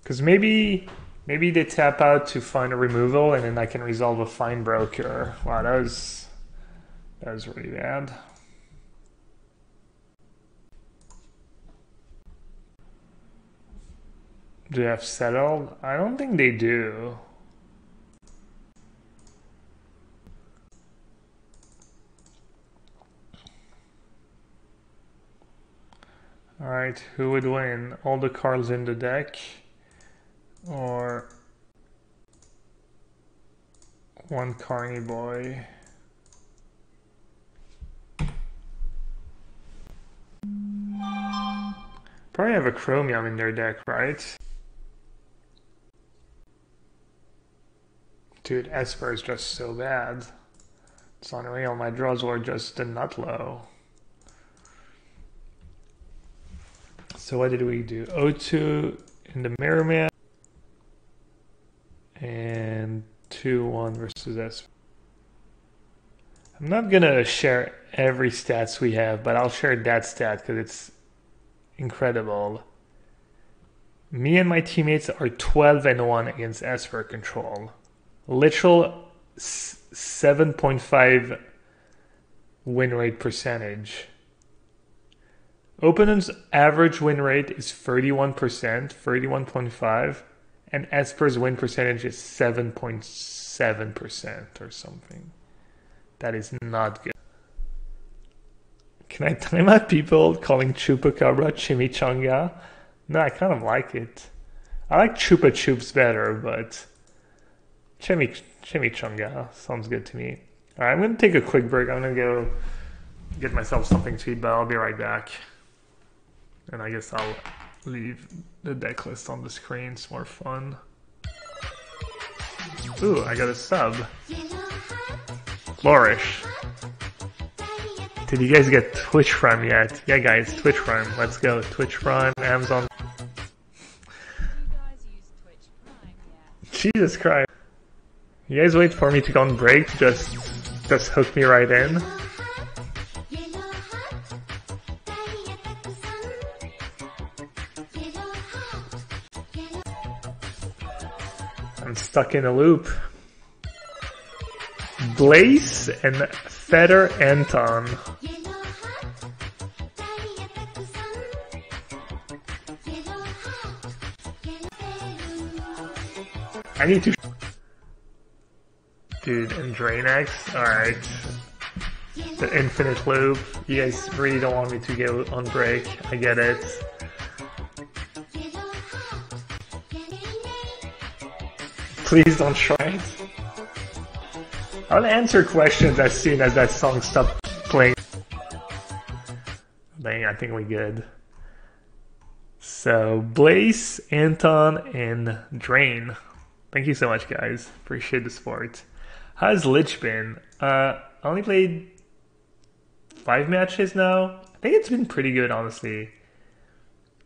Because maybe they tap out to find a removal and then I can resolve a fine broker. Wow, that was really bad. Do they have settled? I don't think they do. Alright, who would win? All the cards in the deck? Or one Carny Boy? Probably have a Chromium in their deck, right? Dude, Esper is just so bad. It's unreal. My draws were just a nut low. So what did we do? O2 in the mirror match and 2-1 versus Esper. I'm not gonna share every stats we have, but I'll share that stat because it's incredible. Me and my teammates are 12-1 against Esper control. Literal 7.5 win rate percentage. Opponent's average win rate is 31%, 31.5, and Esper's win percentage is 7.7% or something. That is not good. Can I time out people calling Chupacabra chimichanga? No, I kind of like it. I like Chupa Chups better, but chimichanga sounds good to me. Alright, I'm going to take a quick break. I'm going to go get myself something to eat, but I'll be right back. And I guess I'll leave the deck list on the screen. It's more fun. Ooh, I got a sub. Flourish. Did you guys get Twitch Prime yet? Yeah, guys, Twitch Prime. Let's go. Twitch Prime, Amazon. Jesus Christ. You guys wait for me to go on break to just hook me right in. I'm stuck in a loop. Blaze and Feather Anton. I need to... Dude, and Drainax? Alright. The infinite loop. You guys really don't want me to go on break. I get it. Please don't try it. I'll answer questions as soon as that song stops playing. Dang, I think we're good. So, Blaze, Anton, and Drain. Thank you so much, guys. Appreciate the support. How's Lich been? I only played 5 matches now. I think it's been pretty good, honestly.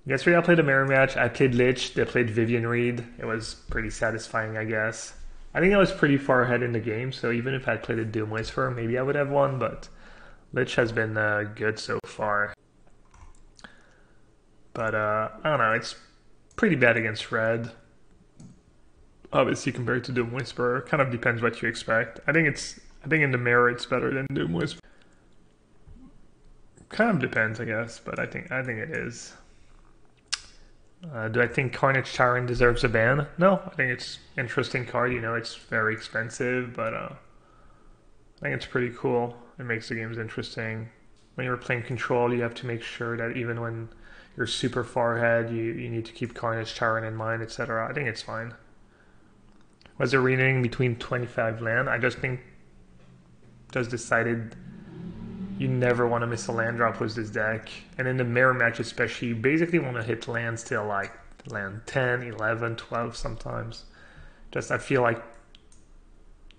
Yesterday I played a mirror match. I played Lich. They played Vivian Reed. It was pretty satisfying, I guess. I think I was pretty far ahead in the game, so even if I played a Doom Whisperer, maybe I would have won, but Lich has been good so far. But, I don't know, it's pretty bad against Red. Obviously, compared to Doom Whisperer. Kind of depends what you expect. I think in the mirror it's better than Doom Whisperer. Kind of depends, I guess, but I think it is. Do I think Carnage Tyrant deserves a ban? No, I think it's an interesting card. You know, it's very expensive, but I think it's pretty cool. It makes the games interesting. When you're playing Control, you have to make sure that even when you're super far ahead, you need to keep Carnage Tyrant in mind, etc. I think it's fine. Was there renewing between 25 land? I just decided you never want to miss a land drop with this deck. And in the mirror match especially, you basically want to hit lands till like land 10, 11, 12 sometimes. Just I feel like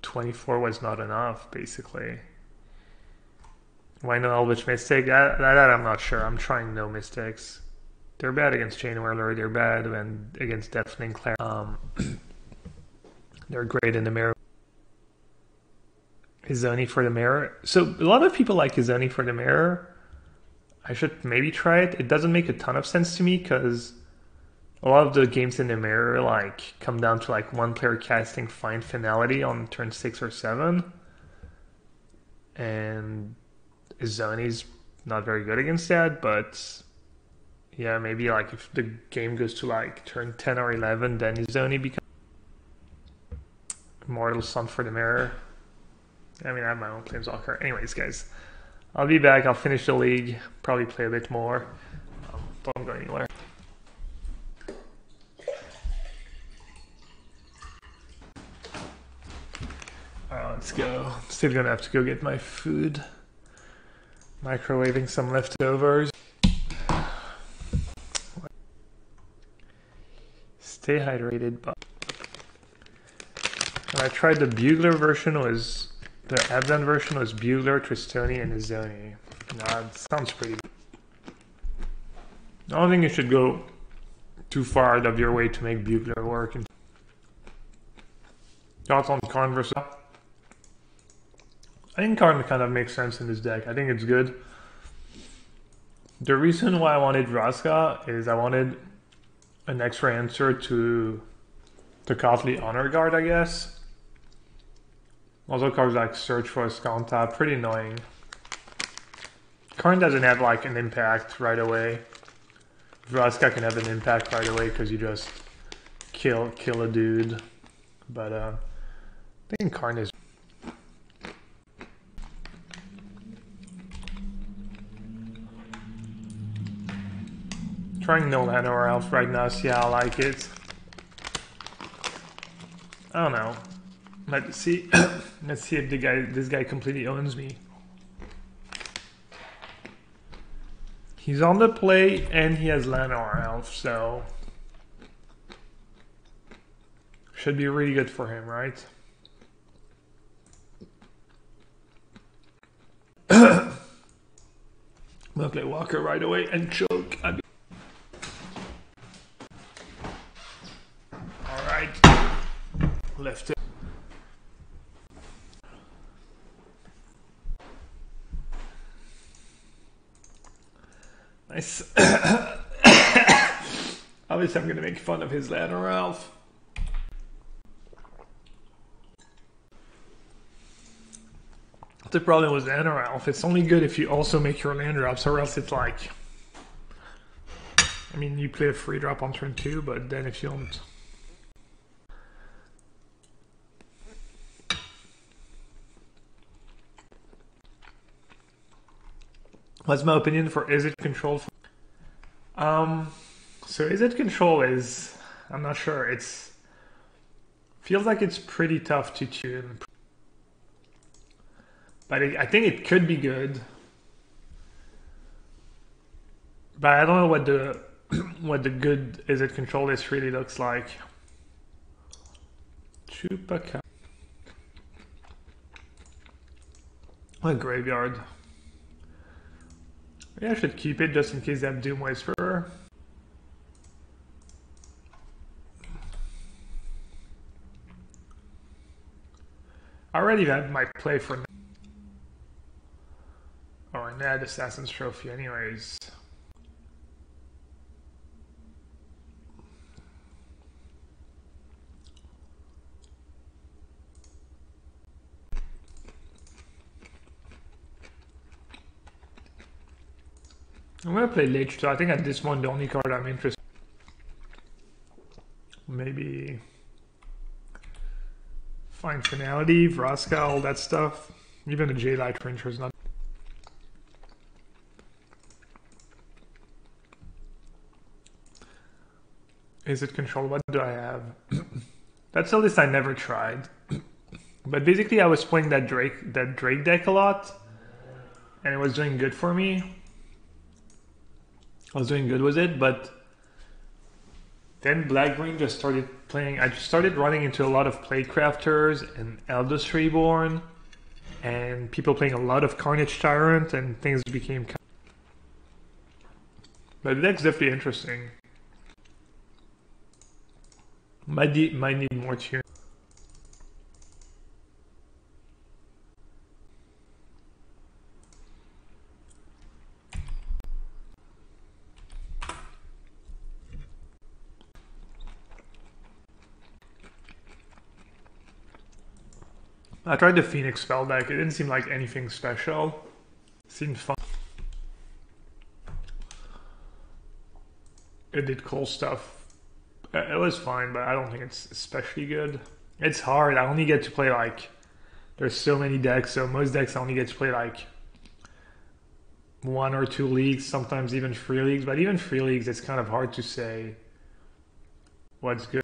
24 was not enough, basically. Why no Elvish Mystic? That I'm not sure. I'm trying no Mystics. They're bad against Chain Whirler. They're bad when against Deafening Claire. They're great in the mirror. Izoni for the mirror. So a lot of people like Izoni for the mirror. I should maybe try it. It doesn't make a ton of sense to me because a lot of the games in the mirror like come down to like one player casting Find Finality on turn 6 or 7. And Zony's not very good against that, but yeah, maybe like if the game goes to like turn 10 or 11, then Zony becomes Mortal Sun for the mirror. I mean, I have my own Planeswalker. Anyways, guys, I'll be back. I'll finish the league, probably play a bit more. Don't go anywhere. Alright, let's go. Still gonna have to go get my food. Microwaving some leftovers. Stay hydrated, but when I tried the Bugler version, the Abzan version was Bugler, Tristoni, and Zony. That sounds pretty good. I don't think you should go too far out of your way to make Bugler work. Thoughts on Karn versus? I think Karn kind of makes sense in this deck. I think it's good. The reason why I wanted Vraska is I wanted an extra answer to the Costly Honor Guard, I guess. Also cards like Search for a Skanta, pretty annoying. Karn doesn't have like an impact right away. Vraska can have an impact right away because you just kill a dude. But I think Karn is... Trying no Lana or Elf right now, see how I like it. I don't know. Let's see. Let's see if this guy completely owns me. He's on the play and he has Lana or Elf, so should be really good for him, right? I'm gonna play Walker right away and choke. Left it. Nice. Obviously, I'm going to make fun of his land or Ralph. The problem with land or Ralph, it's only good if you also make your land drops, or else it's like... I mean, you play a free drop on turn 2, but then if you don't... What's my opinion for Is It Control? So Is It Control is, I'm not sure, feels like it's pretty tough to tune. But I think it could be good. But I don't know what the good Is It Control list really looks like. Chupacabra. A graveyard. Maybe I should keep it just in case they have Doom Whisperer. I already had my play for... Oh, and I had Assassin's Trophy anyways. I'm gonna play Lich too. I think at this one the only card I'm interested in. Maybe Find Finality, Vraska, all that stuff. Even a J-Light Printer is not. Is It Control? What do I have? That's a list I never tried. But basically I was playing that Drake deck a lot. And it was doing good for me. I was doing good with it, but then Black-Green just started playing. I just started running into a lot of Playcrafters and Eldest Reborn, and people playing a lot of Carnage Tyrant, and things became... But the deck's definitely interesting. Might need more tune. I tried the Phoenix spell deck. It didn't seem like anything special. Seemed fun. It did cool stuff. It was fine, but I don't think it's especially good. It's hard. I only get to play like... There's so many decks, so most decks I only get to play like 1 or 2 leagues, sometimes even 3 leagues. But even 3 leagues, it's kind of hard to say what's good.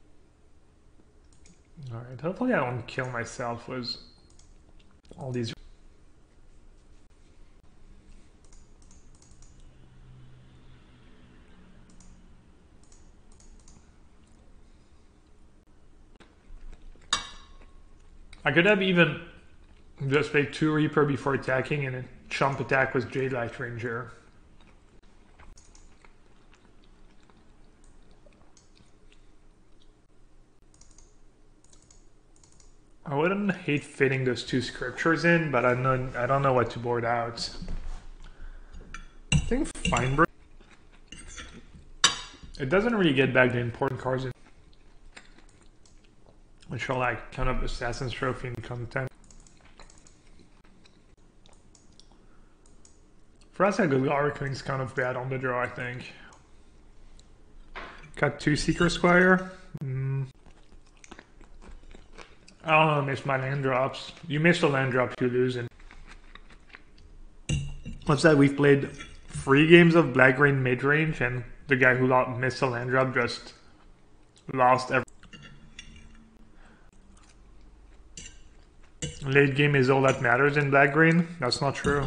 Alright, hopefully I don't kill myself with all these. I could have even just played 2 Reaper before attacking and a chump attack with Jade Light Ranger. I wouldn't hate fitting those 2 scriptures in, but I don't know what to board out. I think Feinberg. It doesn't really get back the important cards in, which are like kind of Assassin's Trophy and content. For us, a Golgari Queen's kind of bad on the draw, I think. Cut 2 Seeker Squire. I don't know, miss my land drops. You miss the land drops, you lose. And what's that? We've played 3 games of Black-Green Midrange, and the guy who missed the land drop just lost every. Late game is all that matters in Black-Green. That's not true.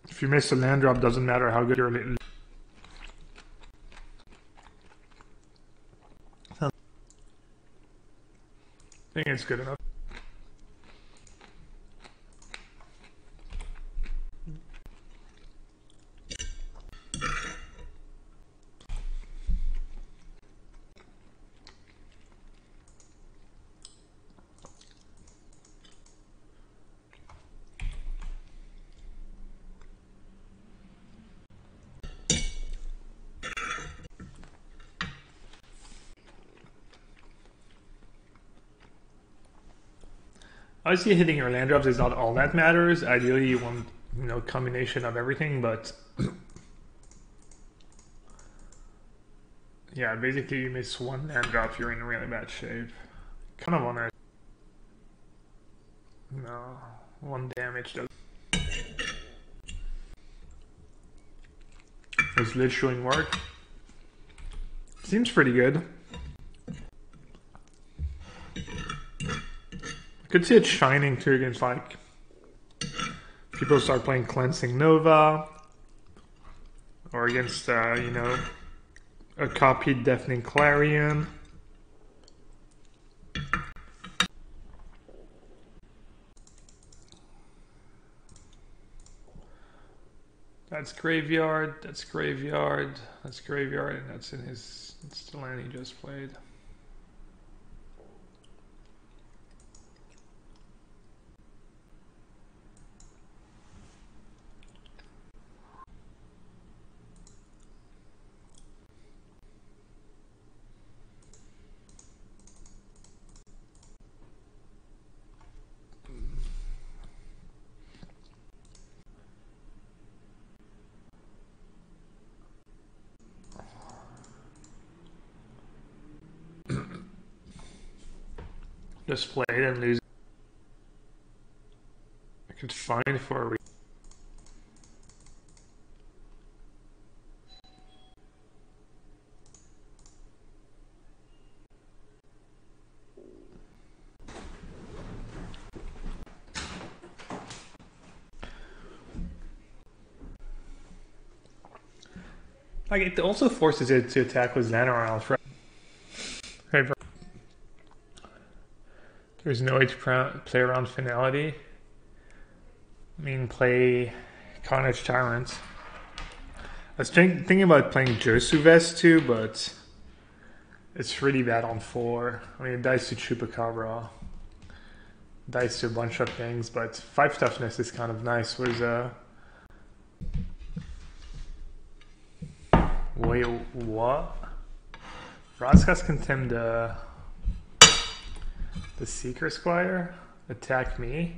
If you miss a land drop, doesn't matter how good your late. I think it's good enough. Obviously, hitting your land drops is not all that matters. Ideally, you want, combination of everything, but yeah, basically you miss 1 land drop, you're in really bad shape. Kind of wanna... No, 1 damage does. Does Lich showing work? Seems pretty good. Could see it shining too against like people start playing Cleansing Nova or against a copied Deafening Clarion. That's graveyard, that's graveyard, that's graveyard, and that's in his, it's the land he just played. Just play it and lose. I could find for a reason. Like, it also forces it to attack with Xanaral, right? Okay, there's no way to play around Finality. I mean, play Carnage Tyrant. I was thinking about playing Josuves too, but it's really bad on 4. I mean, it dies to Chupacabra. Dies to a bunch of things, but 5 toughness is kind of nice. Wait, what? Razkas contempt the Seeker Squire? attack me.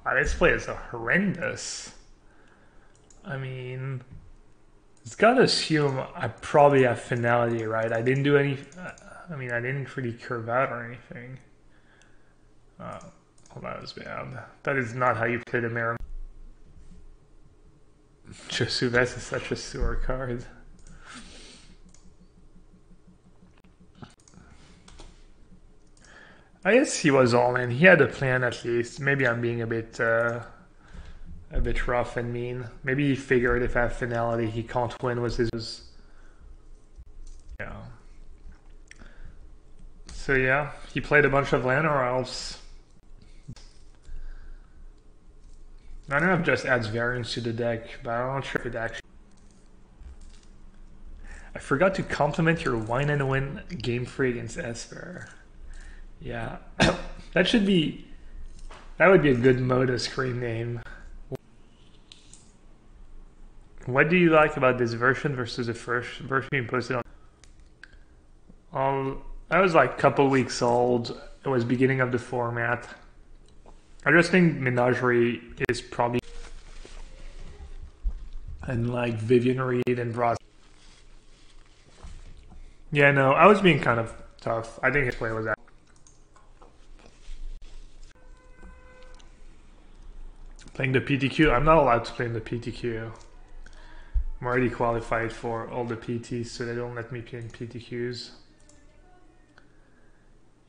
Wow, this play is horrendous. I mean, it's gotta assume I probably have finality, right? I didn't do any. I mean, I didn't really curve out or anything. Oh, that was bad. That is not how you play the mirror. Josuvess is such a sewer card. I guess he was all in. He had a plan at least. Maybe I'm being a bit rough and mean. Maybe he figured if I have finality, he can't win with his. Yeah. So yeah, he played a bunch of land or else. I don't know if it just adds variance to the deck, but I'm not sure if it actually. I forgot to compliment your wine and win game free against Esper. Yeah, that should be. That would be a good Moda screen name. What do you like about this version versus the first version you posted on? I was like a couple weeks old. It was beginning of the format. I just think Menagerie is probably and like Vivian Reed and Bros. Yeah, no, I was being kind of tough. I think his play was that. Playing the PTQ? I'm not allowed to play in the PTQ. I'm already qualified for all the PTs, so they don't let me play in PTQs.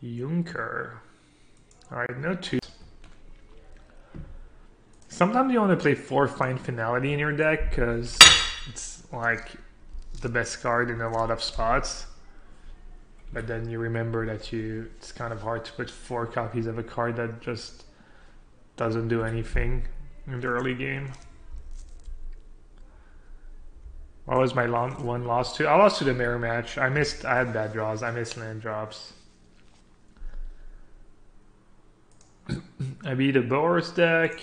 Junker. Alright, no two. Sometimes you want to play 4 Find Finality in your deck, because it's like the best card in a lot of spots. But then you remember that it's kind of hard to put 4 copies of a card that just doesn't do anything in the early game. What was my one loss to? I lost to the mirror match. I had bad draws. I missed land drops. I beat a Boros deck.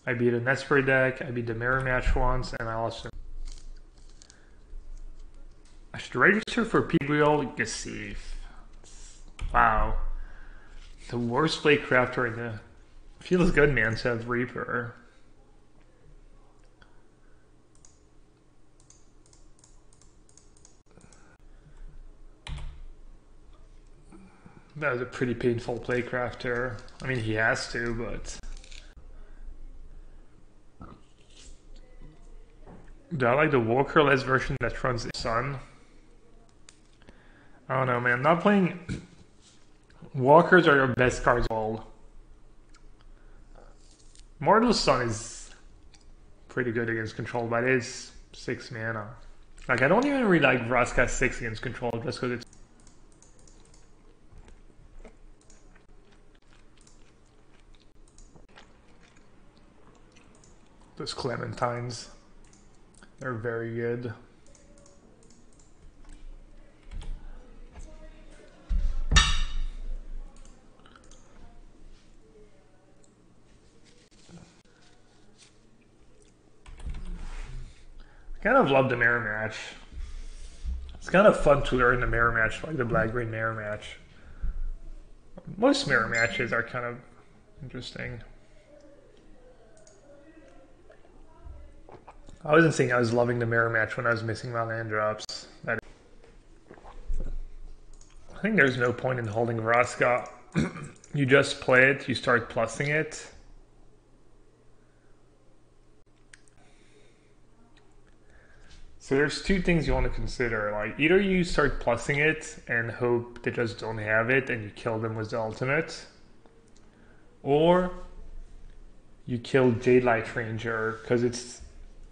I beat an Esper deck. I beat the mirror match once, and I lost. I should register for Gabriel Nassif. Wow. The worst play crafter in the... Feels good, man, to have Reaper. That was a pretty painful play crafter. I mean, he has to, but... Do I like the Walker-less version that runs the Sun? I don't know, man. Not playing... Walkers are your best cards of all. Mortal Sun is pretty good against control, but it is 6 mana. Like, I don't even really like Vraska 6 against control, just because it's... Those Clementines. They're very good. I kind of love the mirror match. It's kind of fun to learn the mirror match, like the black-green mirror match. Most mirror matches are kind of interesting. I wasn't saying I was loving the mirror match when I was missing my land drops. I think there's no point in holding Vraska. You just play it, you start plussing it. So there's 2 things you want to consider. Like, either you start plussing it and hope they just don't have it and you kill them with the ultimate, or you kill Jade Light Ranger because it's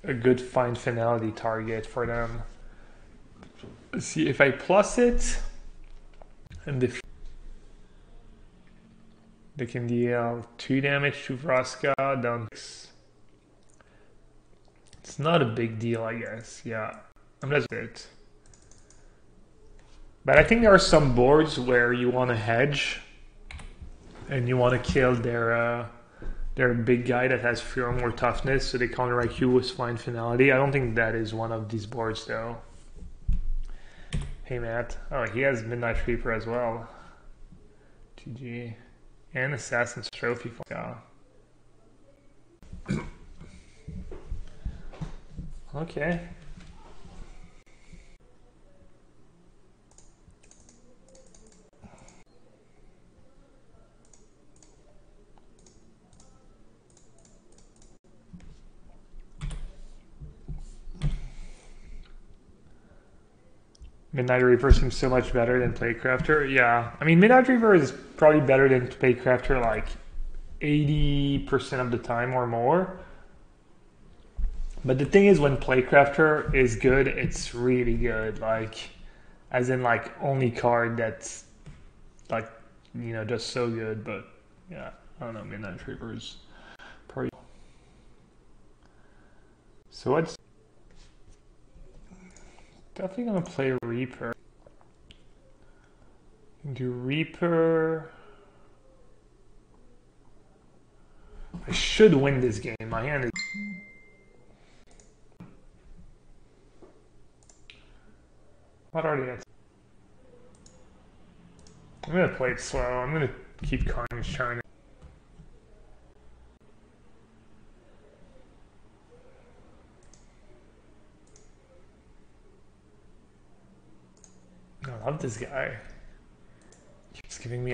a good Find Finality target for them. Let's see, if I plus it and they can deal 2 damage to Vraska down. It's not a big deal, I guess. Yeah, that's it. But I think there are some boards where you want to hedge and you want to kill their big guy that has fear more toughness, so they counteract you with Find Finality. I don't think that is one of these boards, though. Hey, Matt. Oh, he has Midnight Reaper as well. GG. And Assassin's Trophy. Yeah. Okay. Midnight Reaper seems so much better than Playcrafter. Yeah, I mean, Midnight Reaper is probably better than Playcrafter like 80% of the time or more. But the thing is, when Playcrafter is good, it's really good. Like, as in, like, only card that's, like, you know, just so good. But, yeah, I don't know, Midnight Reaper is probably... So what's... Definitely gonna play Reaper. Do Reaper... I should win this game. My hand is... What are they at? I'm gonna play it slow. I'm gonna keep Carnage trying. I love this guy. Keeps giving me.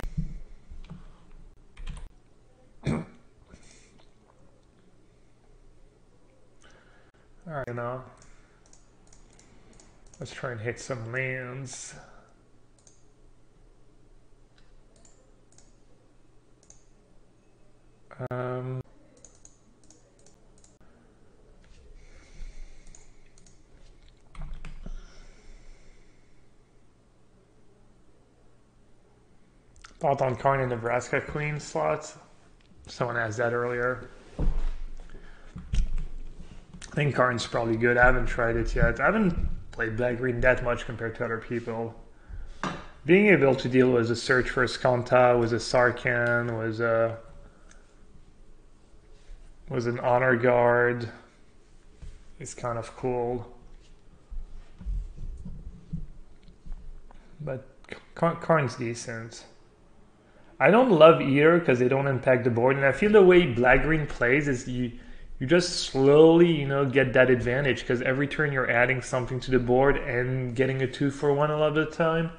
Alright, now. Let's try and hit some lands. Thought on Karn and Nebraska Queen slots. Someone asked that earlier. I think Karn's probably good. I haven't tried it yet. I haven't played Black Green that much compared to other people. Being able to deal with a Search for Skanta, with a Sarkhan, was an Honor Guard is kind of cool. But Karn's decent. I don't love either because they don't impact the board, and I feel the way Black-Green plays is you just slowly, you know, get that advantage because every turn you're adding something to the board and getting a 2-for-1 a lot of the time.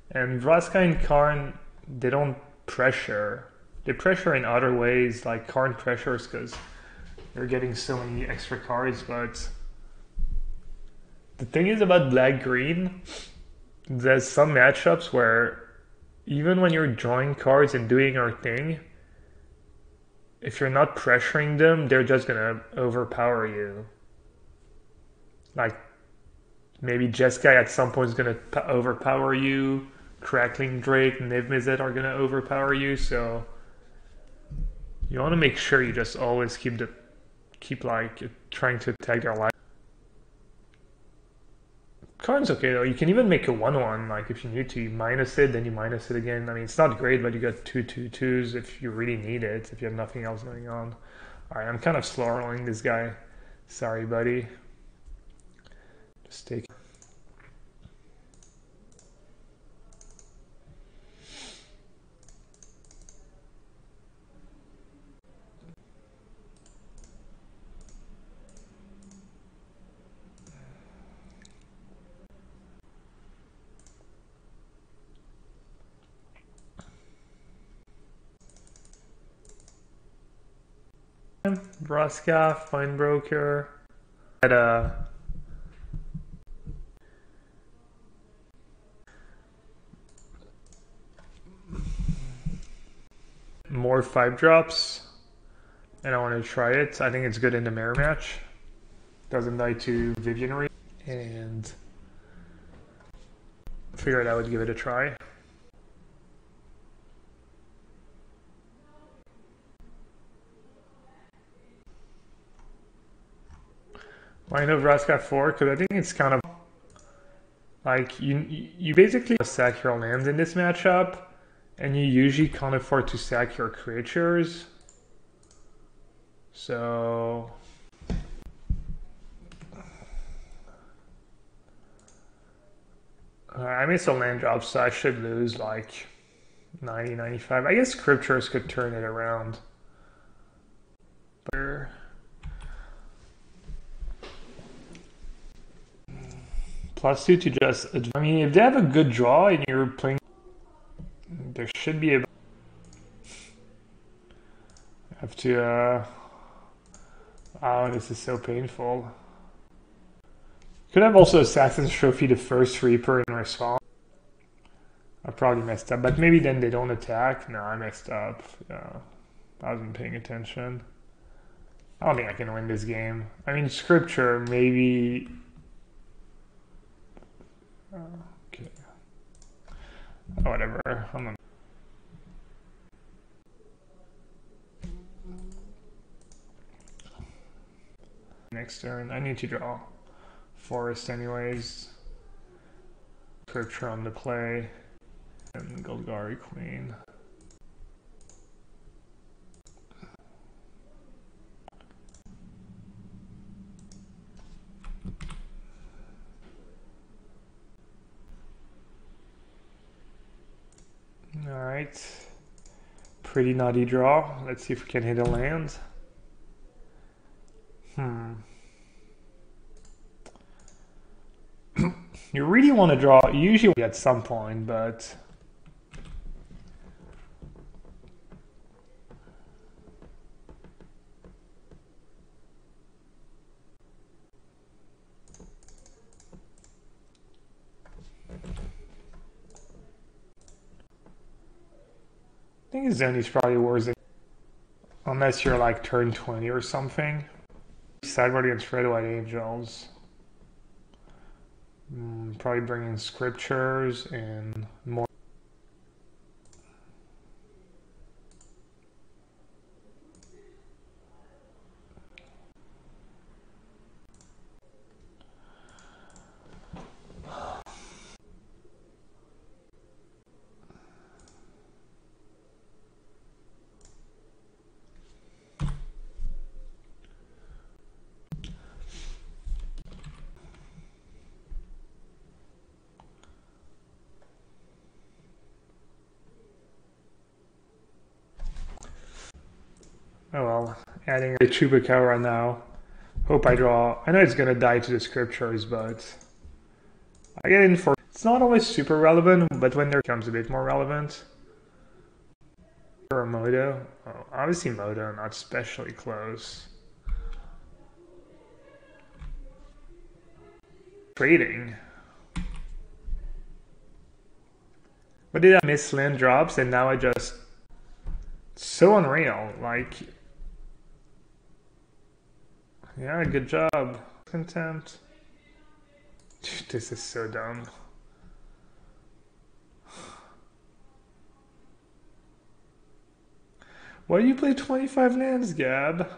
And Vraska and Karn, they don't pressure. They pressure in other ways, like Karn pressures because they're getting so many extra cards, but the thing is about Black-Green, there's some matchups where even when you're drawing cards and doing your thing, if you're not pressuring them, they're just gonna overpower you. Like, maybe Jeskai at some point is gonna overpower you, Crackling Drake, Niv Mizzet are gonna overpower you, so you wanna make sure you just always keep like trying to attack their life. Karn's okay though. You can even make a 1-1, like if you need to. You minus it, then you minus it again. I mean, it's not great, but you got 2/2/2s if you really need it, if you have nothing else going on. Alright, I'm kind of slow rolling this guy. Sorry, buddy. Just take... Vraska, Feinbroker. Had more 5-drops, and I want to try it. I think it's good in the mirror match. Doesn't die to Visionary, and figured I would give it a try. Why no Vraska 4? Because I think it's kind of like you basically sack your lands in this matchup, and you usually can't afford to sack your creatures. So I made some land drops, so I should lose like 90, 95. I guess scriptures could turn it around. But +2 to just. I mean, if they have a good draw and you're playing, there should be a. Have to. Oh, this is so painful. Could have also Assassin's Trophy the first Reaper in response. I probably messed up, but maybe then they don't attack. No, I messed up. Yeah, I wasn't paying attention. I don't think I can win this game. I mean, scripture, maybe. Okay. Oh, whatever. I'm not. Next turn, I need to draw forest anyways. Scripture on the play. And Golgari Queen. Alright. Pretty nutty draw. Let's see if we can hit a land. You really want to draw, usually at some point, but... I think Zoni's probably worse than, unless you're like turn 20 or something. Sideboard against Red White Angels. Probably bringing scriptures and more. Oh well, adding a Chupacabra now. Hope I draw. I know it's gonna die to the scriptures, but I get in for. It's not always super relevant, but when there becomes a bit more relevant. Or a Moto. Oh, obviously Moto, not especially close. Trading. But did I miss land drops and now I just. So unreal, like. Yeah, good job. Contempt. This is so dumb. Why do you play 25 lands, Gab?